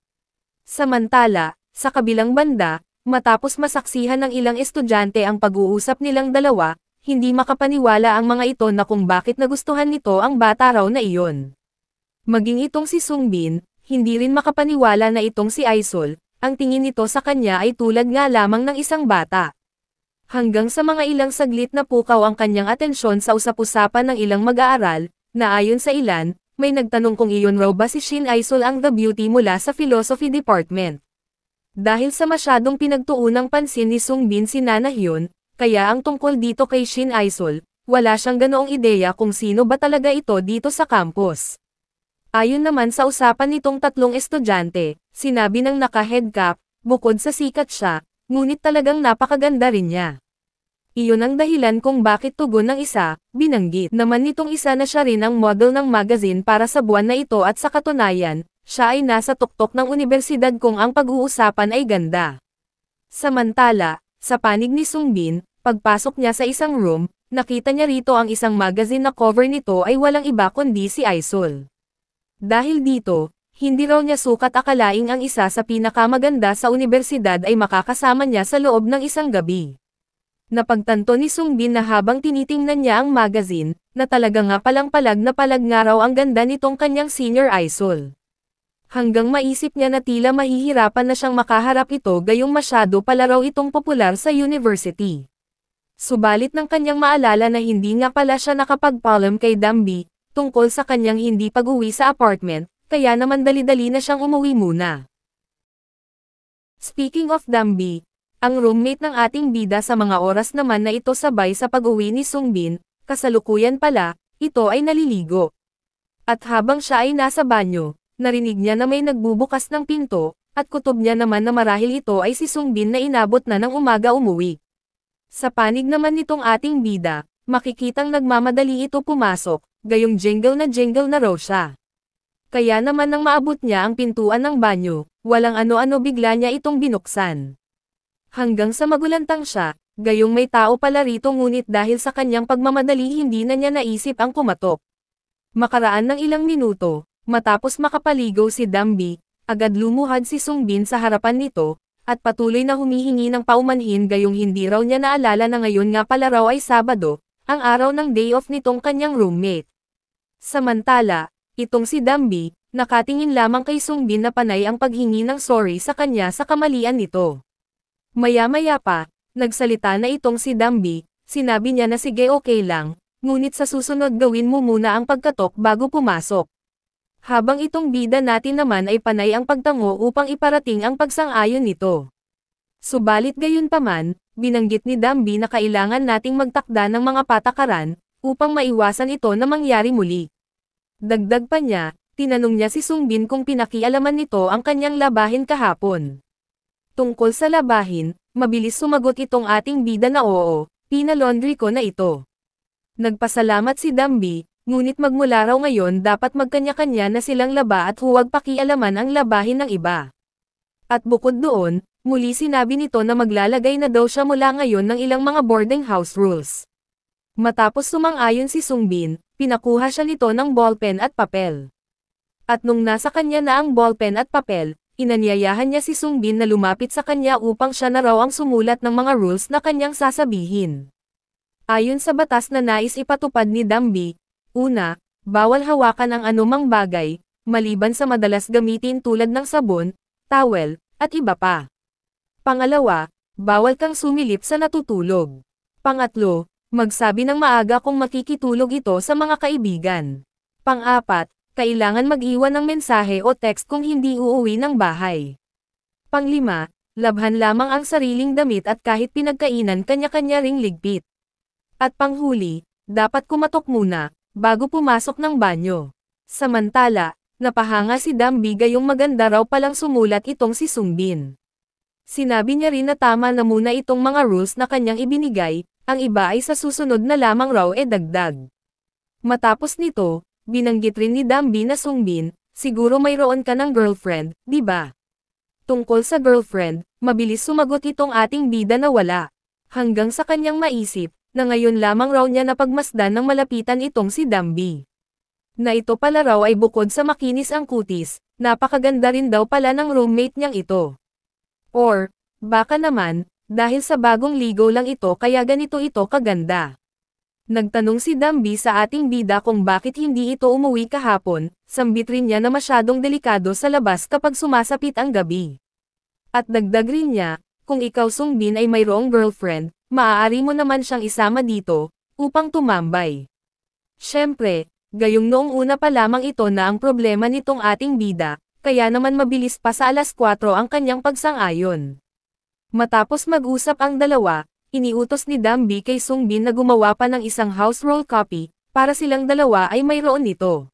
Samantala, sa kabilang banda, matapos masaksihan ng ilang estudyante ang pag-uusap nilang dalawa, hindi makapaniwala ang mga ito na kung bakit nagustuhan nito ang bata raw na iyon. Maging itong si Sungbin, hindi rin makapaniwala na itong si Aisol, ang tingin nito sa kanya ay tulad nga lamang ng isang bata. Hanggang sa mga ilang saglit na pukaw ang kanyang atensyon sa usap-usapan ng ilang mag-aaral, na ayon sa ilan, may nagtanong kung iyon raw ba si Shin Aisol ang the beauty mula sa philosophy department. Dahil sa masyadong pinagtuunang pansin ni Sungbin si Nana Hyun, kaya ang tungkol dito kay Shin Aisol, wala siyang ganoong ideya kung sino ba talaga ito dito sa campus. Ayon naman sa usapan nitong tatlong estudyante, sinabi ng naka-headcap, bukod sa sikat siya, ngunit talagang napakaganda rin niya. Iyon ang dahilan kung bakit tugon ng isa, binanggit naman nitong isa na siya rin ang model ng magazine para sa buwan na ito at sa katunayan, siya ay nasa tuktok ng universidad kung ang pag-uusapan ay ganda. Samantala, sa panig ni Sungbin, pagpasok niya sa isang room, nakita niya rito ang isang magazine na cover nito ay walang iba kundi si Aisol. Dahil dito, hindi raw niya sukat akalaing ang isa sa pinakamaganda sa unibersidad ay makakasama niya sa loob ng isang gabi. Napagtanto ni Sungbin na habang tinitingnan niya ang magazine, na talaga nga palang palag nga raw ang ganda nitong kanyang senior idol. Hanggang maisip niya na tila mahihirapan na siyang makaharap ito gayong masyado pala raw itong popular sa university. Subalit ng kanyang maalala na hindi nga pala siya nakapagpaalam kay Dambi, tungkol sa kanyang hindi pag-uwi sa apartment, kaya naman dali-dali na siyang umuwi muna. Speaking of Dambi, ang roommate ng ating bida sa mga oras naman na ito sabay sa pag-uwi ni Sungbin, kasalukuyan pala, ito ay naliligo. At habang siya ay nasa banyo, narinig niya na may nagbubukas ng pinto, at kutob niya naman na marahil ito ay si Sungbin na inabot na ng umaga umuwi. Sa panig naman nitong ating bida, makikitang nagmamadali ito pumasok, gayong jingle na raw siya. Kaya naman nang maabot niya ang pintuan ng banyo, walang ano-ano bigla niya itong binuksan. Hanggang sa magulantang siya, gayong may tao pala rito ngunit dahil sa kanyang pagmamadali hindi na niya naisip ang kumatok. Makaraan ng ilang minuto, matapos makapaligo si Dambi, agad lumuhad si Sungbin sa harapan nito, at patuloy na humihingi ng paumanhin gayong hindi raw niya naalala na ngayon nga pala raw ay Sabado, ang araw ng day off nitong kanyang roommate. Samantala, itong si Dambi, nakatingin lamang kay Sungbin na panay ang paghingi ng sorry sa kanya sa kamalian nito. Maya-maya pa, nagsalita na itong si Dambi, sinabi niya na sige okay lang, ngunit sa susunod gawin mo muna ang pagkatok bago pumasok. Habang itong bida natin naman ay panay ang pagtango upang iparating ang pagsang-ayon nito. Subalit gayunpaman, binanggit ni Dambi na kailangan nating magtakda ng mga patakaran, upang maiwasan ito na mangyari muli. Dagdag pa niya, tinanong niya si Sungbin kung pinakialaman nito ang kanyang labahin kahapon. Tungkol sa labahin, mabilis sumagot itong ating bida na oo, pinalaundry ko na ito. Nagpasalamat si Dambi, ngunit magmula raw ngayon dapat magkanya-kanya na silang laba at huwag pakialaman ang labahin ng iba. At bukod doon, muli sinabi nito na maglalagay na daw siya mula ngayon ng ilang mga boarding house rules. Matapos sumang-ayon si Sungbin, pinakuha siya nito ng ballpen at papel. At nung nasa kanya na ang ballpen at papel, inanyayahan niya si Sungbin na lumapit sa kanya upang siya na raw ang sumulat ng mga rules na kanyang sasabihin. Ayon sa batas na nais ipatupad ni Dambi, una, bawal hawakan ang anumang bagay, maliban sa madalas gamitin tulad ng sabon, towel, at iba pa. Pangalawa, bawal kang sumilip sa natutulog. Pangatlo, magsabi ng maaga kung makikitulog ito sa mga kaibigan. Pang-apat, kailangan mag-iwan ng mensahe o text kung hindi uuwi ng bahay. Panglima, labhan lamang ang sariling damit at kahit pinagkainan kanya-kanya ring ligpit. At panghuli, dapat kumatok muna, bago pumasok ng banyo. Samantala, napahanga si Dambi gayong maganda raw palang sumulat itong si Sungbin. Sinabi niya rin na tama na muna itong mga rules na kanyang ibinigay, ang iba ay sa susunod na lamang raw dagdag. Matapos nito, binanggit rin ni Dambi na Sungbin, siguro mayroon ka ng girlfriend, di ba? Tungkol sa girlfriend, mabilis sumagot itong ating bida na wala. Hanggang sa kanyang maisip, na ngayon lamang raw niya napagmasdan ng malapitan itong si Dambi. Na ito pala raw ay bukod sa makinis ang kutis, napakaganda rin daw pala ng roommate niyang ito. Or, baka naman, dahil sa bagong ligo lang ito kaya ganito ito kaganda. Nagtanong si Dambi sa ating bida kung bakit hindi ito umuwi kahapon, sambit rin niya na masyadong delikado sa labas kapag sumasapit ang gabi. At dagdag rin niya, kung ikaw Sungbin ay mayroong girlfriend, maaari mo naman siyang isama dito, upang tumambay. Siyempre, gayong noong una pa lamang ito na ang problema nitong ating bida, kaya naman mabilis pa sa 4:00 ang kanyang pagsang-ayon. Matapos mag-usap ang dalawa, iniutos ni Dambi kay Sungbin na gumawa pa ng isang house rule copy, para silang dalawa ay mayroon nito.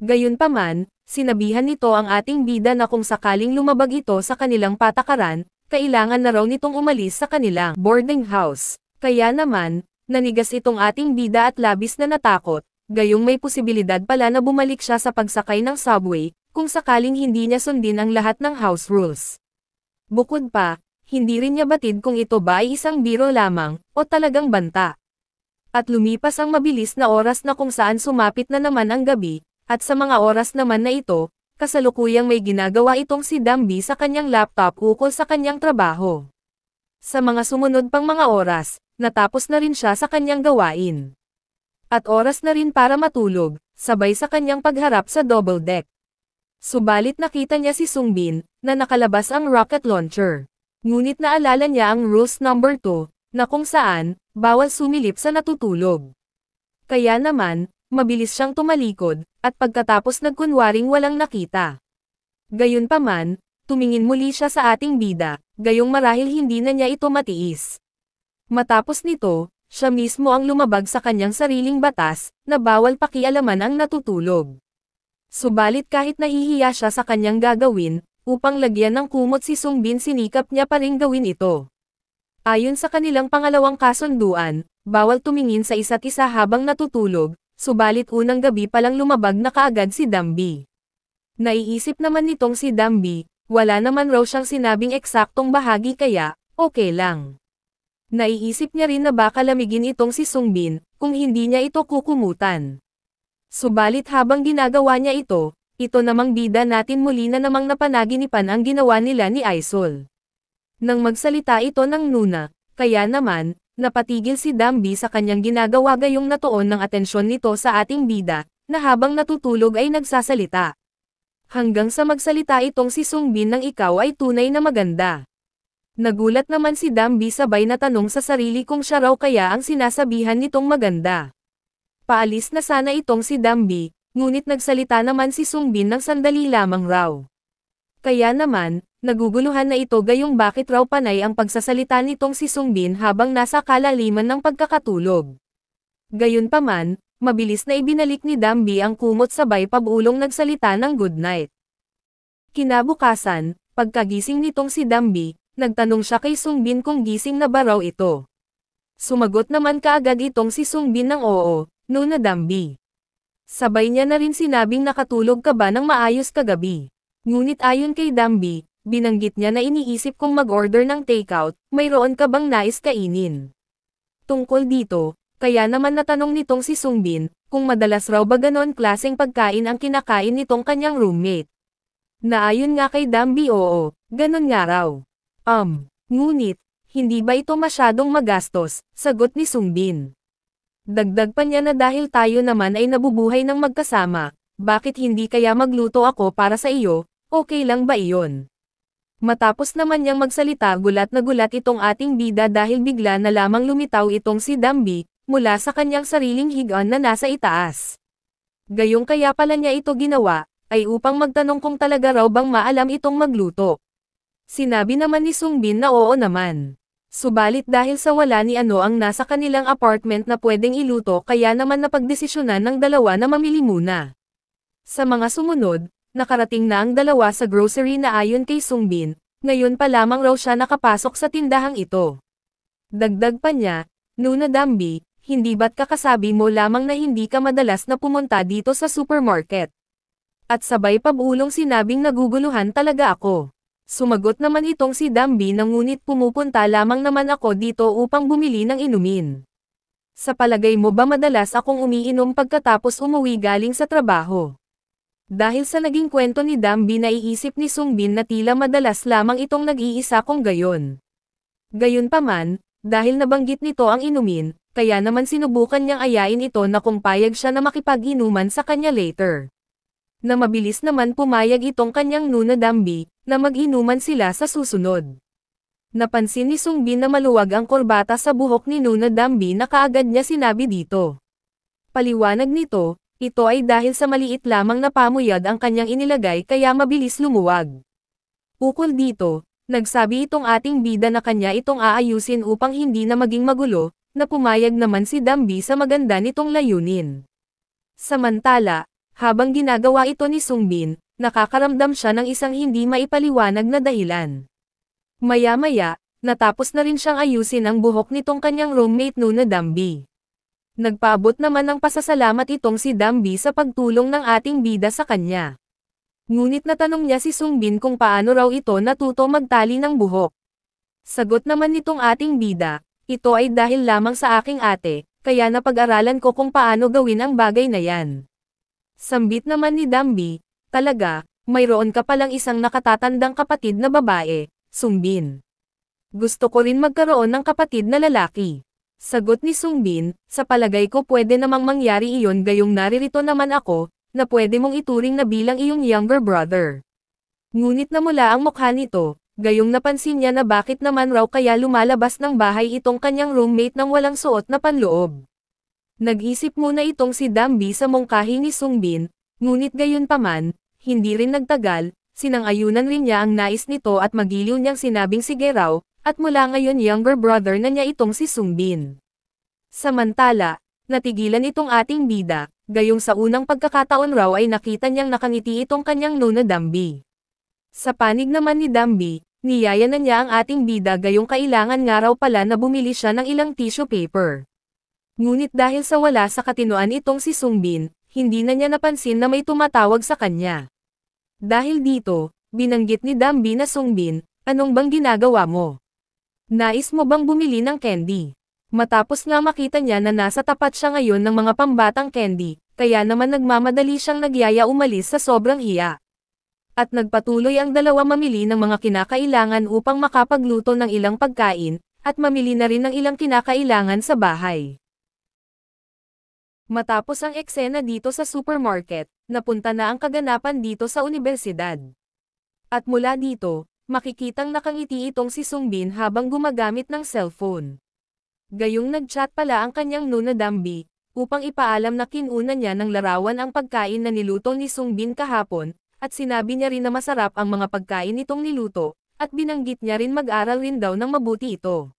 Gayunpaman, sinabihan nito ang ating bida na kung sakaling lumabag ito sa kanilang patakaran, kailangan na raw nitong umalis sa kanilang boarding house. Kaya naman, nanigas itong ating bida at labis na natakot, gayong may posibilidad pala na bumalik siya sa pagsakay ng subway, kung sakaling hindi niya sundin ang lahat ng house rules. Bukod pa, hindi rin niya batid kung ito ba ay isang biro lamang, o talagang banta. At lumipas ang mabilis na oras na kung saan sumapit na naman ang gabi, At sa mga oras naman na ito, kasalukuyang may ginagawa itong si Dambi sa kanyang laptop ukol sa kanyang trabaho. Sa mga sumunod pang mga oras, natapos na rin siya sa kanyang gawain. At oras na rin para matulog, sabay sa kanyang pagharap sa double deck. Subalit nakita niya si Sungbin, na nakalabas ang rocket launcher. Ngunit naalala niya ang rules number 2, na kung saan, bawal sumilip sa natutulog. Kaya naman, mabilis siyang tumalikod, at pagkatapos nagkunwaring walang nakita. Gayunpaman, tumingin muli siya sa ating bida, gayong marahil hindi na niya ito matiis. Matapos nito, siya mismo ang lumabag sa kanyang sariling batas, na bawal pakialaman ang natutulog. Subalit kahit nahihiya siya sa kanyang gagawin, upang lagyan ng kumot si Sungbin sinikap niya pa ring gawin ito. Ayon sa kanilang pangalawang kasunduan, bawal tumingin sa isa't isa habang natutulog, subalit unang gabi palang lumabag na kaagad si Dambi. Naiisip naman nitong si Dambi, wala naman raw siyang sinabing eksaktong bahagi kaya, okay lang. Naiisip niya rin na baka lamigin itong si Sungbin, kung hindi niya ito kukumutan. Subalit habang ginagawa niya ito namang bida natin muli na namang napanaginipan ang ginawa nila ni Aisol. Nang magsalita ito ng Nuna, kaya naman, napatigil si Dambi sa kanyang ginagawa gayong natuon ng atensyon nito sa ating bida, na habang natutulog ay nagsasalita. Hanggang sa magsalita itong si Sungbin ng ikaw ay tunay na maganda. Nagulat naman si Dambi sabay na tanong sa sarili kung siya raw kaya ang sinasabihan nitong maganda. Paalis na sana itong si Dambi, ngunit nagsalita naman si Sungbin ng sandali lamang raw. Kaya naman, naguguluhan na ito gayong bakit raw panay ang pagsasalita nitong si Sungbin habang nasa kalaliman ng pagkakatulog. Gayunpaman, mabilis na ibinalik ni Dambi ang kumot sabay pabulong nagsalita ng good night. Kinabukasan, pagkagising nitong si Dambi, nagtanong siya kay Sungbin kung gising na ba raw ito. Sumagot naman kaagad itong si Sungbin ng oo, Nuna Dambi. Sabay niya na rin sinabing nakatulog ka ba ng maayos kagabi. Ngunit ayon kay Dambi, binanggit niya na iniisip kong mag-order ng takeout, mayroon ka bang nais kainin? Tungkol dito, kaya naman natanong nitong si Sungbin, kung madalas raw ba ganon klaseng pagkain ang kinakain nitong kanyang roommate. Naayon nga kay Dambi oo, ganon nga raw. Ngunit, hindi ba ito masyadong magastos, sagot ni Sungbin. Dagdag pa niya na dahil tayo naman ay nabubuhay ng magkasama, bakit hindi kaya magluto ako para sa iyo, okay lang ba iyon? Matapos naman niyang magsalita gulat na gulat itong ating bida dahil bigla na lamang lumitaw itong si Dambi, mula sa kanyang sariling higaan na nasa itaas. Gayong kaya pala niya ito ginawa, ay upang magtanong kung talaga raw bang maalam itong magluto. Sinabi naman ni Sungbin na oo naman. Subalit dahil sa wala ni ano ang nasa kanilang apartment na pwedeng iluto kaya naman napagdesisyonan ng dalawa na mamili muna. Sa mga sumunod, nakarating na ang dalawa sa grocery na ayon kay Sungbin, ngayon pa lamang raw siya nakapasok sa tindahang ito. Dagdag pa niya, Nuna Dambi, hindi ba't kakasabi mo lamang na hindi ka madalas na pumunta dito sa supermarket? At sabay pabulong sinabing naguguluhan talaga ako. Sumagot naman itong si Dambi na ngunit pumupunta lamang naman ako dito upang bumili ng inumin. Sa palagay mo ba madalas akong umiinom pagkatapos umuwi galing sa trabaho? Dahil sa naging kwento ni Dambi naiisip ni Sungbin na tila madalas lamang itong nag-iisa kung gayon. Gayunpaman, dahil nabanggit nito ang inumin, kaya naman sinubukan niyang ayain ito na kung payag siya na makipag-inuman sa kanya later. Na mabilis naman pumayag itong kanyang Nuna Dambi, na mag-inuman sila sa susunod. Napansin ni Sungbin na maluwag ang kurbata sa buhok ni Nuna Dambi na kaagad niya sinabi dito. Paliwanag nito, ito ay dahil sa maliit lamang na pamuyad ang kanyang inilagay kaya mabilis lumuwag. Ukol dito, nagsabi itong ating bida na kanya itong aayusin upang hindi na maging magulo, na pumayag naman si Dambi sa maganda nitong layunin. Samantala, habang ginagawa ito ni Sungbin, nakakaramdam siya ng isang hindi maipaliwanag na dahilan. Maya-maya, natapos na rin siyang ayusin ang buhok nitong kanyang roommate Nuna Dambi. Nagpaabot naman ng pasasalamat itong si Dambi sa pagtulong ng ating bida sa kanya. Ngunit natanong niya si Sungbin kung paano raw ito natuto magtali ng buhok. Sagot naman nitong ating bida, ito ay dahil lamang sa aking ate, kaya napag-aralan ko kung paano gawin ang bagay na yan. Sambit naman ni Dambi, talaga, mayroon ka palang isang nakatatandang kapatid na babae, Sungbin. Gusto ko rin magkaroon ng kapatid na lalaki. Sagot ni Sungbin, sa palagay ko pwede namang mangyari iyon gayong naririto naman ako, na pwede mong ituring na bilang iyong younger brother. Ngunit namula ang mukha nito, gayong napansin niya na bakit naman raw kaya lumalabas ng bahay itong kanyang roommate nang walang suot na panloob. Nag-isip muna itong si Dambi sa mungkahi ni Sungbin, ngunit gayunpaman, hindi rin nagtagal, sinang-ayunan rin niya ang nais nito at magiliw niyang sinabing sige raw, at mula ngayon younger brother na niya itong si Sungbin. Samantala, natigilan itong ating bida, gayong sa unang pagkakataon raw ay nakita niyang nakangiti itong kanyang nuna Dambi. Sa panig naman ni Dambi, niyaya na niya ang ating bida gayong kailangan nga raw pala na bumili siya ng ilang tissue paper. Ngunit dahil sa wala sa katinoan itong si Sungbin, hindi na niya napansin na may tumatawag sa kanya. Dahil dito, binanggit ni Dambi na Sungbin, anong bang ginagawa mo? Nais mo bang bumili ng candy? Matapos nga makita niya na nasa tapat siya ngayon ng mga pambatang candy, kaya naman nagmamadali siyang nagyaya umalis sa sobrang hiya. At nagpatuloy ang dalawa mamili ng mga kinakailangan upang makapagluto ng ilang pagkain, at mamili na rin ng ilang kinakailangan sa bahay. Matapos ang eksena dito sa supermarket, napunta na ang kaganapan dito sa unibersidad. At mula dito, makikitang nakangiti itong si Sungbin habang gumagamit ng cellphone. Gayong nagchat pala ang kanyang nuna Dambi, upang ipaalam na kinuna niya ng larawan ang pagkain na niluto ni Sungbin kahapon, at sinabi niya rin na masarap ang mga pagkain nitong niluto, at binanggit niya rin mag-aral rin daw ng mabuti ito.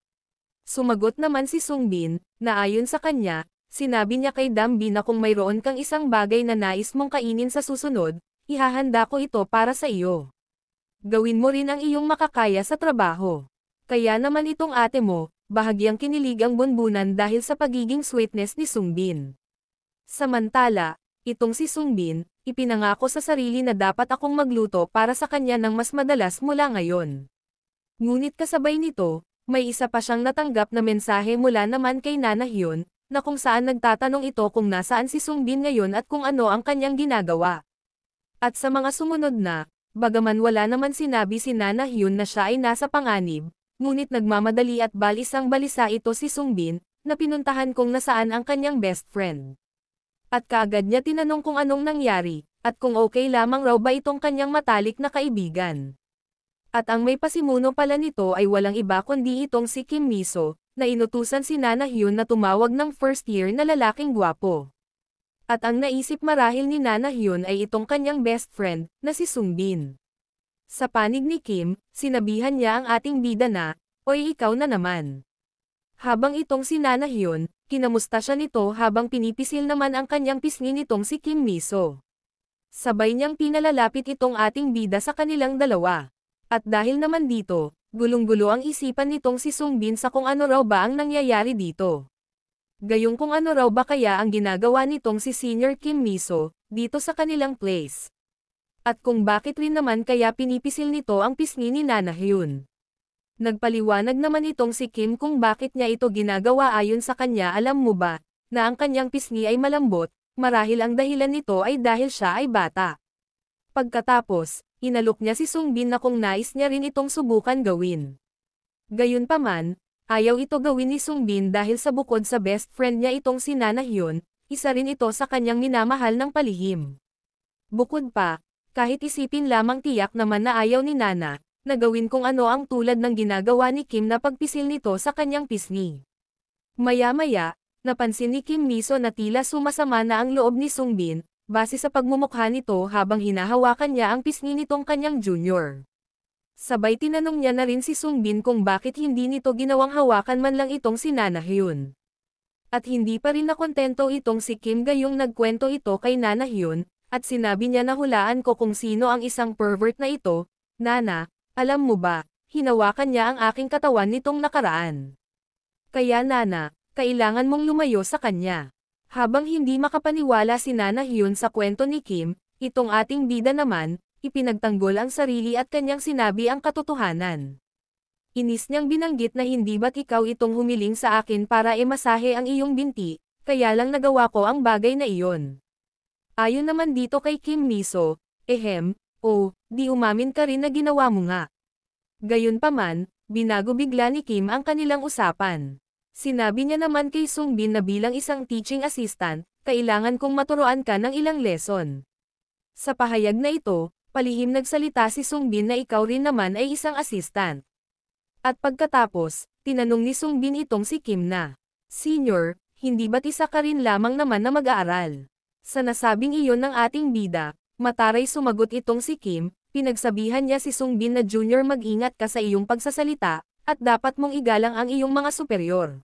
Sumagot naman si Sungbin, na ayon sa kanya, sinabi niya kay Dambi na kung mayroon kang isang bagay na nais mong kainin sa susunod, ihahanda ko ito para sa iyo. Gawin mo rin ang iyong makakaya sa trabaho. Kaya naman itong ate mo, bahagyang kinilig ang bunbunan dahil sa pagiging sweetness ni Sungbin. Samantala, itong si Sungbin, ipinangako sa sarili na dapat akong magluto para sa kanya ng mas madalas mula ngayon. Ngunit kasabay nito, may isa pa siyang natanggap na mensahe mula naman kay Nana Hyun, na kung saan nagtatanong ito kung nasaan si Sungbin ngayon at kung ano ang kanyang ginagawa. At sa mga sumunod na, bagaman wala naman sinabi si Nana Hyun na siya ay nasa panganib, ngunit nagmamadali at balisang balisa ito si Sungbin, na pinuntahan kung nasaan ang kanyang best friend. At kaagad niya tinanong kung anong nangyari, at kung okay lamang raw ba itong kanyang matalik na kaibigan. At ang may pasimuno pala nito ay walang iba kundi itong si Kim Miso, na inutusan si Nana Hyun na tumawag ng first year na lalaking gwapo. At ang naisip marahil ni Nana Hyun ay itong kanyang best friend, na si Sungbin. Sa panig ni Kim, sinabihan niya ang ating bida na, "Oy ikaw na naman." Habang itong si Nana Hyun, kinamusta siya nito habang pinipisil naman ang kanyang pisngi nitong si Kim Miso. Sabay niyang pinalalapit itong ating bida sa kanilang dalawa. At dahil naman dito, gulong-gulo ang isipan nitong si Sungbin sa kung ano raw ba ang nangyayari dito. Gayong kung ano raw ba kaya ang ginagawa nitong si Senior Kim Miso, dito sa kanilang place. At kung bakit rin naman kaya pinipisil nito ang pisngi ni Nana Hyun. Nagpaliwanag naman itong si Kim kung bakit niya ito ginagawa ayon sa kanya. Alam mo ba, na ang kanyang pisngi ay malambot, marahil ang dahilan nito ay dahil siya ay bata. Pagkatapos, inalok niya si Sungbin na kung nais niya rin itong subukan gawin. Gayunpaman, ayaw ito gawin ni Sungbin dahil sa bukod sa best friend niya itong si Nana Hyun, isa rin ito sa kanyang minamahal ng palihim. Bukod pa, kahit isipin lamang tiyak naman na ayaw ni Nana, na gawin kung ano ang tulad ng ginagawa ni Kim na pagpisil nito sa kanyang pisngi. Maya-maya, napansin ni Kim Miso na tila sumasama na ang loob ni Sungbin, base sa pagmumukha nito habang hinahawakan niya ang pisngi nitong kanyang junior. Sabay tinanong niya na rin si Sungbin kung bakit hindi nito ginawang hawakan man lang itong si Nana Hyun. At hindi pa rin nakontento itong si Kim gayong nagkwento ito kay Nana Hyun, at sinabi niya na hulaan ko kung sino ang isang pervert na ito. Nana, alam mo ba, hinawakan niya ang aking katawan nitong nakaraan. Kaya Nana, kailangan mong lumayo sa kanya. Habang hindi makapaniwala si Nana Hyun sa kwento ni Kim, itong ating bida naman, ipinagtanggol ang sarili at kanyang sinabi ang katotohanan. Inis niyang binanggit na hindi ba't ikaw itong humiling sa akin para emasahe ang iyong binti, kaya lang nagawa ko ang bagay na iyon. Ayon naman dito kay Kim Miso, di umamin ka rin na ginawa mo nga. Gayunpaman, binago bigla ni Kim ang kanilang usapan. Sinabi niya naman kay Sungbin na bilang isang teaching assistant, kailangan kong maturuan ka ng ilang lesson. Sa pahayag na ito, palihim nagsalita si Sungbin na ikaw rin naman ay isang assistant. At pagkatapos, tinanong ni Sungbin itong si Kim na, Senior, hindi ba't isa ka rin lamang naman na mag-aaral? Sa nasabing iyon ng ating bida, mataray sumagot itong si Kim, pinagsabihan niya si Sungbin na Junior mag-ingat ka sa iyong pagsasalita, at dapat mong igalang ang iyong mga superior.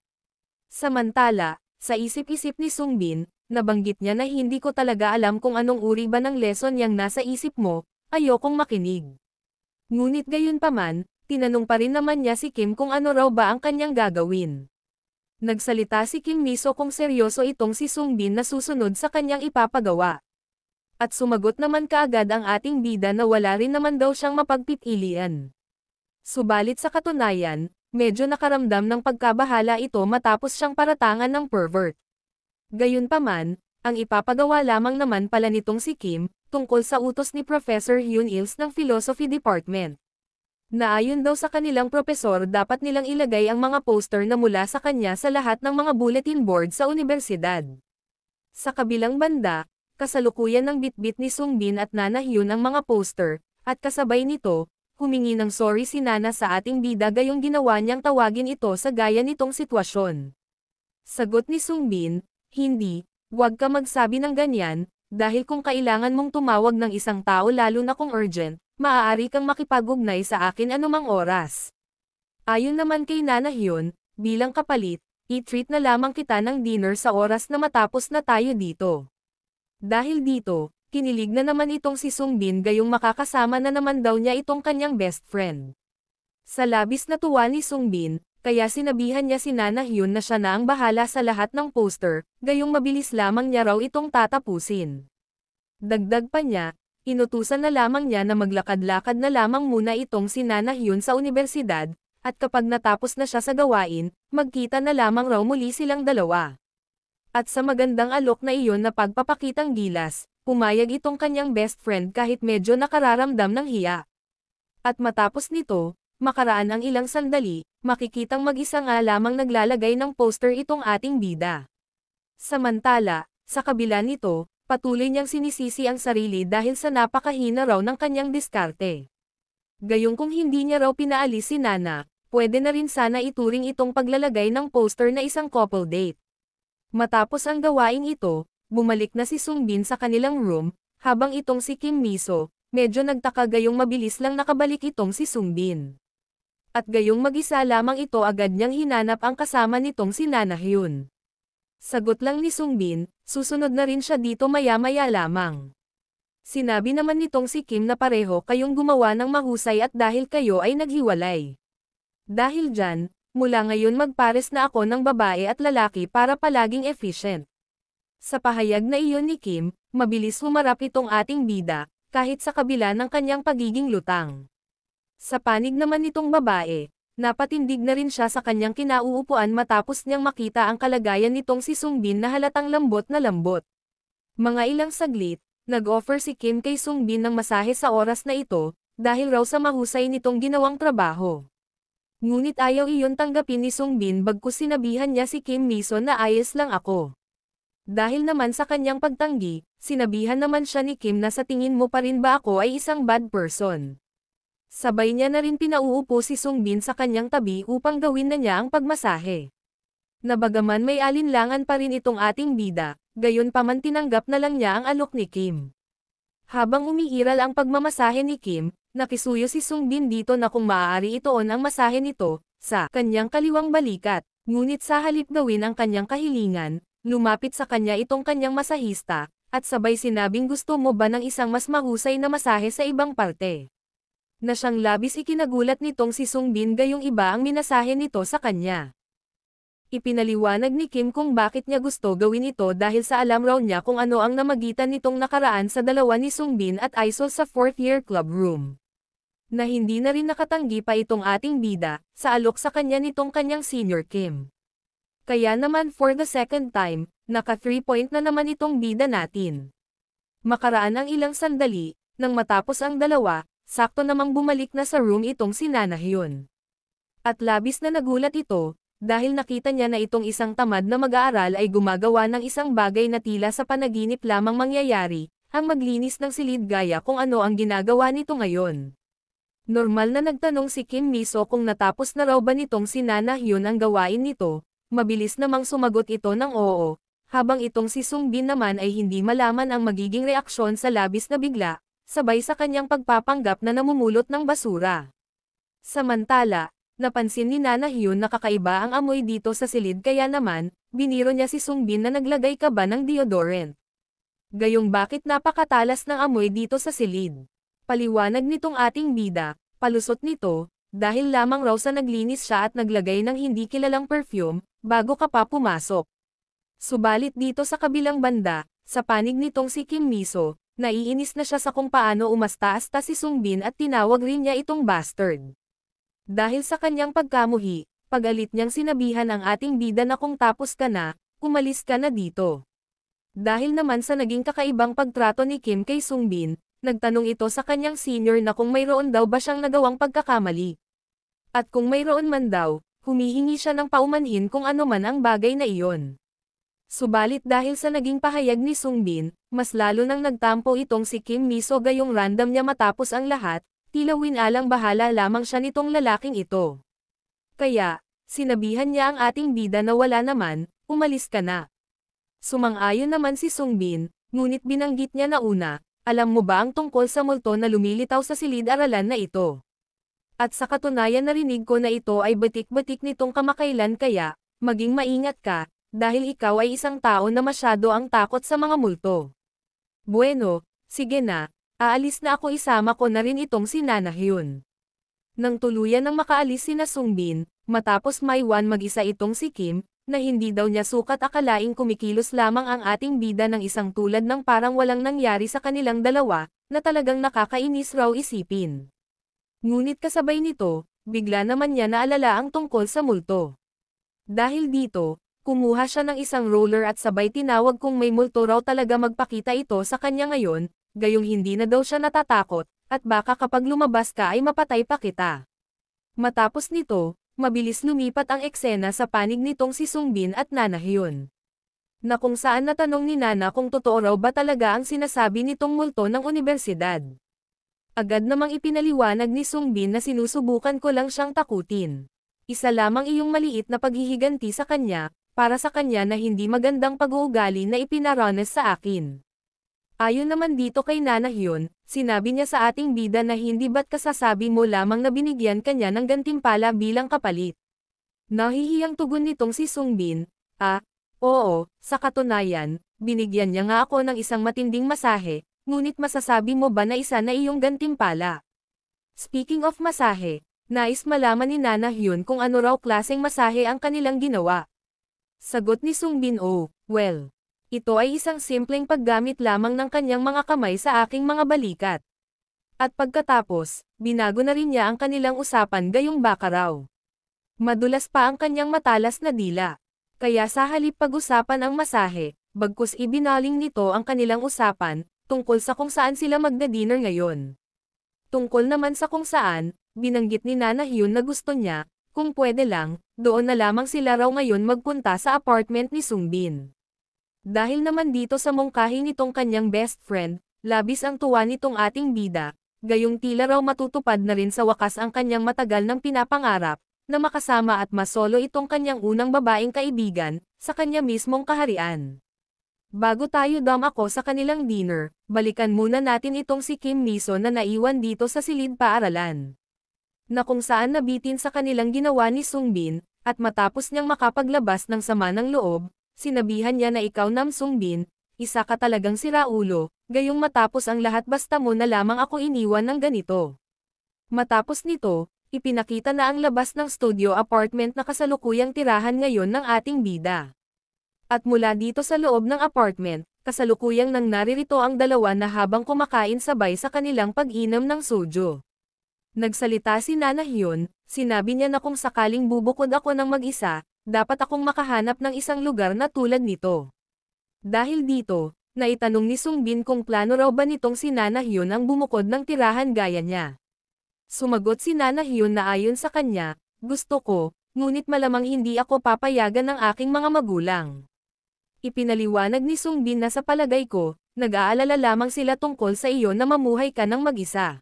Samantala, sa isip-isip ni Sungbin, nabanggit niya na hindi ko talaga alam kung anong uri ba ng lesson yang nasa isip mo, ayokong makinig. Ngunit gayunpaman, tinanong pa rin naman niya si Kim kung ano raw ba ang kanyang gagawin. Nagsalita si Kim Miso kung seryoso itong si Sungbin na susunod sa kanyang ipapagawa. At sumagot naman kaagad ang ating bida na wala rin naman daw siyang mapagpipilian. Subalit sa katunayan, medyo nakaramdam ng pagkabahala ito matapos siyang paratangan ng pervert. Gayunpaman, ang ipapagawa lamang naman pala nitong si Kim, tungkol sa utos ni Professor Hyun Ils ng Philosophy Department. Naayon daw sa kanilang propesor dapat nilang ilagay ang mga poster na mula sa kanya sa lahat ng mga bulletin board sa universidad. Sa kabilang banda, kasalukuyan ng bitbit ni Sungbin at Nana Hyun ang mga poster, at kasabay nito, humingi ng sorry si Nana sa ating bida gayong ginawa niyang tawagin ito sa gaya nitong sitwasyon. Sagot ni Sungbin, hindi, huwag ka magsabi ng ganyan, dahil kung kailangan mong tumawag ng isang tao lalo na kung urgent, maaari kang makipag-ugnay sa akin anumang oras. Ayon naman kay Nana Hyun, bilang kapalit, i-treat na lamang kita ng dinner sa oras na matapos na tayo dito. Dahil dito, kinilig na naman itong si Sungbin gayong makakasama na naman daw niya itong kanyang best friend. Sa labis na tuwa ni Sungbin, kaya sinabihan niya si Nana Hyun na siya na ang bahala sa lahat ng poster, gayong mabilis lamang niya raw itong tatapusin. Dagdag pa niya, inutusan na lamang niya na maglakad-lakad na lamang muna itong si Nana Hyun sa universidad, at kapag natapos na siya sa gawain, magkita na lamang raw muli silang dalawa. At sa magandang alok na iyon na pagpapakitang gilas, pumayag itong kanyang best friend kahit medyo nakararamdam ng hiya. At matapos nito, makaraan ang ilang sandali, makikitang mag-isa nga lamang naglalagay ng poster itong ating bida. Samantala, sa kabila nito, patuloy niyang sinisisi ang sarili dahil sa napakahina raw ng kanyang diskarte. Gayong kung hindi niya raw pinaalis si Nana, pwede na rin sana ituring itong paglalagay ng poster na isang couple date. Matapos ang gawaing ito, bumalik na si Sungbin sa kanilang room, habang itong si Kim Miso, medyo nagtaka gayong mabilis lang nakabalik itong si Sungbin. At gayong mag-isa lamang ito agad niyang hinanap ang kasama nitong si Nana Hyun. Sagot lang ni Sungbin, susunod na rin siya dito maya-maya lamang. Sinabi naman nitong si Kim na pareho kayong gumawa ng mahusay at dahil kayo ay naghiwalay. Dahil dyan, mula ngayon magpares na ako ng babae at lalaki para palaging efficient. Sa pahayag na iyon ni Kim, mabilis humarap itong ating bida, kahit sa kabila ng kanyang pagiging lutang. Sa panig naman nitong babae, napatindig na rin siya sa kanyang kinauupuan matapos niyang makita ang kalagayan nitong si Sungbin na halatang lambot na lambot. Mga ilang saglit, nag-offer si Kim kay Sungbin ng masahe sa oras na ito, dahil raw sa mahusay nitong ginawang trabaho. Ngunit ayaw iyon tanggapin ni Sungbin bagkus sinabihan niya si Kim Miso na ayos lang ako. Dahil naman sa kanyang pagtanggi, sinabihan naman siya ni Kim na sa tingin mo pa rin ba ako ay isang bad person. Sabay niya na rin pinauupo si Sungbin sa kanyang tabi upang gawin na niya ang pagmasahe. Nabagaman may alinlangan pa rin itong ating bida, gayon pa man tinanggap na lang niya ang alok ni Kim. Habang umiiral ang pagmamasahe ni Kim, nakisuyo si Sungbin dito na kung maaari itoon ang masahe nito, sa kanyang kaliwang balikat, ngunit sa halip gawin ang kanyang kahilingan, lumapit sa kanya itong kanyang masahista, at sabay sinabing gusto mo ba ng isang mas mahusay na masahe sa ibang parte. Na siyang labis ikinagulat nitong si Sungbin gayong iba ang minasahe nito sa kanya. Ipinaliwanag ni Kim kung bakit niya gusto gawin ito dahil sa alam raw niya kung ano ang namagitan nitong nakaraan sa dalawa ni Sungbin at Aisol sa 4th year club room. Na hindi na rin nakatanggi pa itong ating bida, sa alok sa kanya nitong kanyang senior Kim. Kaya naman for the second time, naka 3 point na naman itong bida natin. Makaraan ang ilang sandali, nang matapos ang dalawa, sakto namang bumalik na sa room itong si Nana Hyun. At labis na nagulat ito, dahil nakita niya na itong isang tamad na mag-aaral ay gumagawa ng isang bagay na tila sa panaginip lamang mangyayari, ang maglinis ng silid gaya kung ano ang ginagawa nito ngayon. Normal na nagtanong si Kim Miso kung natapos na raw ba nitong si Nana Hyun ang gawain nito, mabilis namang sumagot ito ng oo, habang itong si Sung Bin naman ay hindi malaman ang magiging reaksyon sa labis na bigla, sabay sa kanyang pagpapanggap na namumulot ng basura. Samantala, napansin ni Nana Hyun na kakaiba ang amoy dito sa silid kaya naman, biniro niya si Sung Bin na naglagay ka ba ng deodorant. Gayong bakit napakatalas ng amoy dito sa silid. Paliwanag nitong ating bida, palusot nito, dahil lamang raw sa naglinis siya at naglagay ng hindi kilalang perfume, bago ka pa pumasok. Subalit dito sa kabilang banda, sa panig nitong si Kim Miso, naiinis na siya sa kung paano umasta-asta si Sung Bin at tinawag rin niya itong bastard. Dahil sa kanyang pagkamuhi, pagalit niyang sinabihan ang ating bida na kung tapos ka na, umalis ka na dito. Dahil naman sa naging kakaibang pagtrato ni Kim kay Sung Bin, nagtanong ito sa kanyang senior na kung mayroon daw ba siyang nagawang pagkakamali. At kung mayroon man daw, humihingi siya ng paumanhin kung ano man ang bagay na iyon. Subalit dahil sa naging pahayag ni Sung Bin, mas lalo nang nagtampo itong si Kim Miso gayong random niya matapos ang lahat, tila winalang bahala lamang siya nitong lalaking ito. Kaya, sinabihan niya ang ating bida na wala naman, umalis ka na. Sumang-ayon naman si Sung Bin, ngunit binanggit niya na una, alam mo ba ang tungkol sa multo na lumilitaw sa silid-aralan na ito? At sa katunayan narinig ko na ito ay batik-batik nitong kamakailan kaya, maging maingat ka, dahil ikaw ay isang tao na masyado ang takot sa mga multo. Bueno, sige na, aalis na ako isama ko na rin itong si Nana Hyun. Nang tuluyan ng makaalis sina Sung Bin, matapos maiwan mag-isa itong si Kim, na hindi daw niya sukat akalaing kumikilos lamang ang ating bida ng isang tulad ng parang walang nangyari sa kanilang dalawa, na talagang nakakainis raw isipin. Ngunit kasabay nito, bigla naman niya naalala ang tungkol sa multo. Dahil dito, kumuha siya ng isang roller at sabay tinawag kung may multo raw talaga magpakita ito sa kanya ngayon, gayong hindi na daw siya natatakot, at baka kapag lumabas ka ay mapatay pa kita. Matapos nito, mabilis lumipat ang eksena sa panig nitong si Sung Bin at Nana Hyun. Na kung saan natanong ni Nana kung totoo raw ba talaga ang sinasabi nitong multo ng unibersidad. Agad namang ipinaliwanag ni Sung Bin na sinusubukan ko lang siyang takutin. Isa lamang iyong maliit na paghihiganti sa kanya, para sa kanya na hindi magandang pag-uugali na ipinaranas sa akin. Ayon naman dito kay Nana Hyun, sinabi niya sa ating bida na hindi ba't kasasabi mo lamang na binigyan kanya ng gantimpala bilang kapalit. Nahihiyang tugon nitong si Sung Bin, oo, sa katunayan, binigyan niya nga ako ng isang matinding masahe, ngunit masasabi mo ba na isa na iyong gantimpala? Speaking of masahe, nais malaman ni Nana Hyun kung ano raw klaseng masahe ang kanilang ginawa. Sagot ni Sung Bin, well. Ito ay isang simpleng paggamit lamang ng kanyang mga kamay sa aking mga balikat. At pagkatapos, binago na rin niya ang kanilang usapan gayong baka raw. Madulas pa ang kanyang matalas na dila. Kaya sa halip pag-usapan ang masahe, bagkus ibinaling nito ang kanilang usapan, tungkol sa kung saan sila magda-dinner ngayon. Tungkol naman sa kung saan, binanggit ni Nana Hyun na gusto niya, kung pwede lang, doon na lamang sila raw ngayon magpunta sa apartment ni Sung Bin. Dahil naman dito sa mungkahi nitong kanyang best friend, labis ang tuwa nitong ating bida, gayong tila raw matutupad na rin sa wakas ang kanyang matagal ng pinapangarap, na makasama at masolo itong kanyang unang babaeng kaibigan, sa kanya mismong kaharian. Bago tayo ako sa kanilang dinner, balikan muna natin itong si Kim Miso na naiwan dito sa silid paaralan. Na kung saan nabitin sa kanilang ginawa ni Sung Bin, at matapos niyang makapaglabas ng sama ng loob, sinabihan niya na ikaw Nam Sung Bin, isa ka talagang siraulo, gayong matapos ang lahat basta mo na lamang ako iniwan ng ganito. Matapos nito, ipinakita na ang labas ng studio apartment na kasalukuyang tirahan ngayon ng ating bida. At mula dito sa loob ng apartment, kasalukuyang nang naririto ang dalawa na habang kumakain sabay sa kanilang pag-inom ng soju. Nagsalita si Nana Hyun, sinabi niya na kung sakaling bubukod ako ng mag-isa, dapat akong makahanap ng isang lugar na tulad nito. Dahil dito, Naitanong ni Sungbin kung plano raw ba nitong si Nana Hyun ang bumukod ng tirahan gaya niya. Sumagot si Nana Hyun na ayon sa kanya, gusto ko, ngunit malamang hindi ako papayagan ng aking mga magulang. Ipinaliwanag ni Sungbin na sa palagay ko, nag-aalala lamang sila tungkol sa iyo na mamuhay ka ng mag-isa.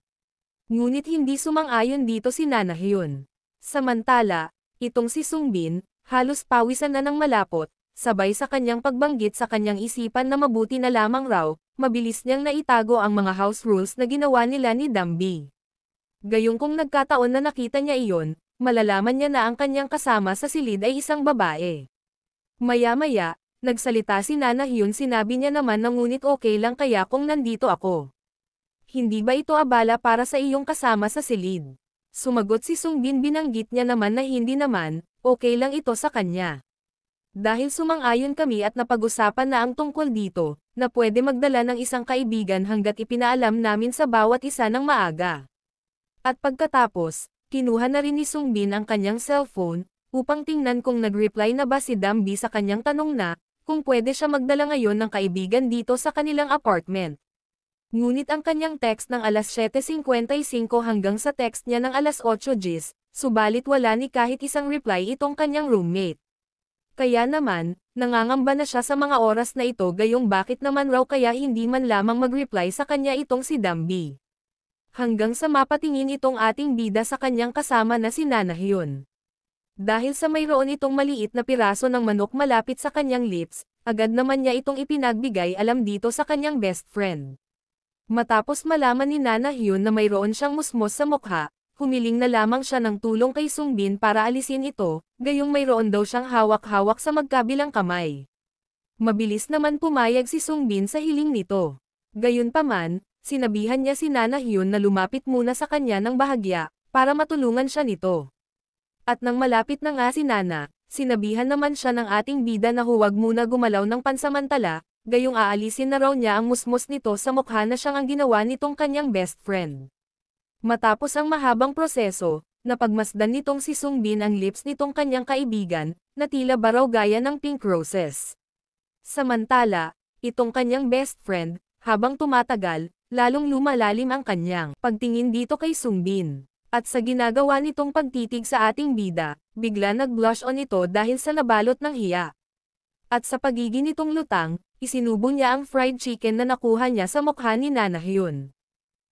Ngunit hindi sumang-ayon dito si Nana Hyun. Samantala, itong si Sungbin, halos pawisan na ng malapot, sabay sa kanyang pagbanggit sa kanyang isipan na mabuti na lamang raw, mabilis niyang naitago ang mga house rules na ginawa nila ni Dambi. Gayong kung nagkataon na nakita niya iyon, malalaman niya na ang kanyang kasama sa silid ay isang babae. Maya-maya, nagsalita si Nana Hyun, sinabi niya naman na ngunit okay lang kaya kung nandito ako. Hindi ba ito abala para sa iyong kasama sa silid? Sumagot si Sungbin, binanggit niya naman na hindi naman, okay lang ito sa kanya. Dahil sumang-ayon kami at napag-usapan na ang tungkol dito, na pwede magdala ng isang kaibigan hanggat ipinaalam namin sa bawat isa ng maaga. At pagkatapos, kinuha na rin ni Sungbin ang kanyang cellphone, upang tingnan kung nag-reply na ba si Dambi sa kanyang tanong na, kung pwede siya magdala ngayon ng kaibigan dito sa kanilang apartment. Ngunit ang kanyang text ng alas 7:55 hanggang sa text niya ng alas 8 GS, subalit wala ni kahit isang reply itong kanyang roommate. Kaya naman, nangangamba na siya sa mga oras na ito, gayong bakit naman raw kaya hindi man lamang mag-reply sa kanya itong si Dambi. Hanggang sa mapatingin itong ating bida sa kanyang kasama na si Nana Hyun. Dahil sa mayroon itong maliit na piraso ng manok malapit sa kanyang lips, agad naman niya itong ipinagbigay alam dito sa kanyang best friend. Matapos malaman ni Nana Hyun na mayroon siyang musmos sa mukha, humiling na lamang siya ng tulong kay Sungbin para alisin ito, gayong mayroon daw siyang hawak-hawak sa magkabilang kamay. Mabilis naman pumayag si Sungbin sa hiling nito. Gayunpaman, sinabihan niya si Nana Hyun na lumapit muna sa kanya ng bahagya, para matulungan siya nito. At nang malapit na nga si Nana, sinabihan naman siya ng ating bida na huwag muna gumalaw ng pansamantala, gayong aalisin na raw niya ang musmos nito sa mukha na siyang ang ginawa nitong kanyang best friend. Matapos ang mahabang proseso, napagmasdan nitong si Sungbin ang lips nitong kanyang kaibigan, na tila ba raw gaya ng pink roses. Samantala, itong kanyang best friend, habang tumatagal, lalong lumalalim ang kanyang pagtingin dito kay Sungbin. At sa ginagawa nitong pagtitig sa ating bida, bigla nag-blush on ito dahil sa nabalot ng hiya. At sa pagiging nitong lutang, isinubo niya ang fried chicken na nakuha niya sa mukha ni Nana Hyun.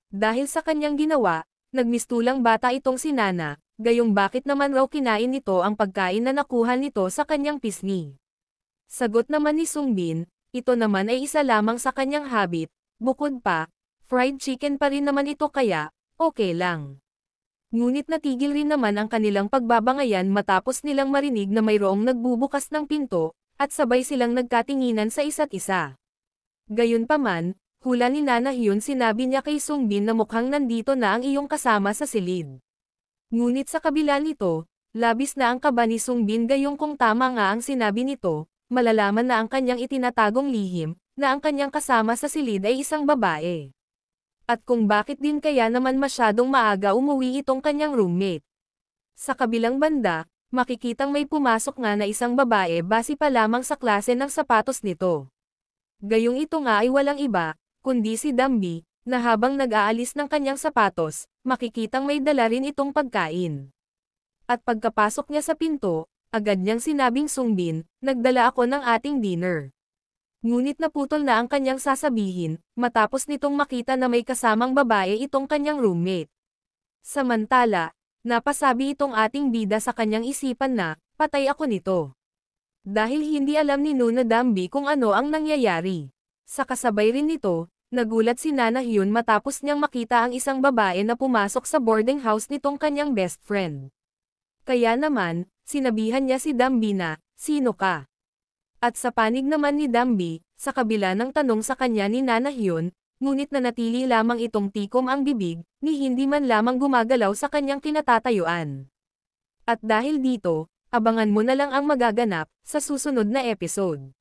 Dahil sa kanyang ginawa, nagmistulang bata itong si Nana, gayong bakit naman raw kinain nito ang pagkain na nakuha nito sa kanyang pisngi. Sagot naman ni Sungbin, ito naman ay isa lamang sa kanyang habit, bukod pa, fried chicken pa rin naman ito kaya, okay lang. Ngunit natigil rin naman ang kanilang pagbabangayan matapos nilang marinig na mayroong nagbubukas ng pinto, at sabay silang nagkatinginan sa isa't isa. Gayunpaman, hula ni Nana Hyun, sinabi niya kay Sungbin na mukhang nandito na ang iyong kasama sa silid. Ngunit sa kabila nito, labis na ang kaba ni Sungbin, gayong kung tama nga ang sinabi nito, malalaman na ang kanyang itinatagong lihim, na ang kanyang kasama sa silid ay isang babae. At kung bakit din kaya naman masyadong maaga umuwi itong kanyang roommate. Sa kabilang banda, makikitang may pumasok nga na isang babae base pa lamang sa klase ng sapatos nito. Gayong ito nga ay walang iba, kundi si Dambi, na habang nag-aalis ng kanyang sapatos, makikitang may dala rin itong pagkain. At pagkapasok niya sa pinto, agad niyang sinabing, Sungbin, nagdala ako ng ating dinner. Ngunit naputol na ang kanyang sasabihin, matapos nitong makita na may kasamang babae itong kanyang roommate. Samantala, napasabi itong ating bida sa kanyang isipan na, patay ako nito. Dahil hindi alam ni Nuna Dambi kung ano ang nangyayari. Sa kasabay rin nito, nagulat si Nana Hyun matapos niyang makita ang isang babae na pumasok sa boarding house nitong kanyang best friend. Kaya naman, sinabihan niya si Dambi na, sino ka? At sa panig naman ni Dambi, sa kabila ng tanong sa kanya ni Nana Hyun, ngunit nanatili lamang itong tikom ang bibig, ni hindi man lamang gumagalaw sa kanyang kinatatayuan. At dahil dito, abangan mo na lang ang magaganap sa susunod na episode.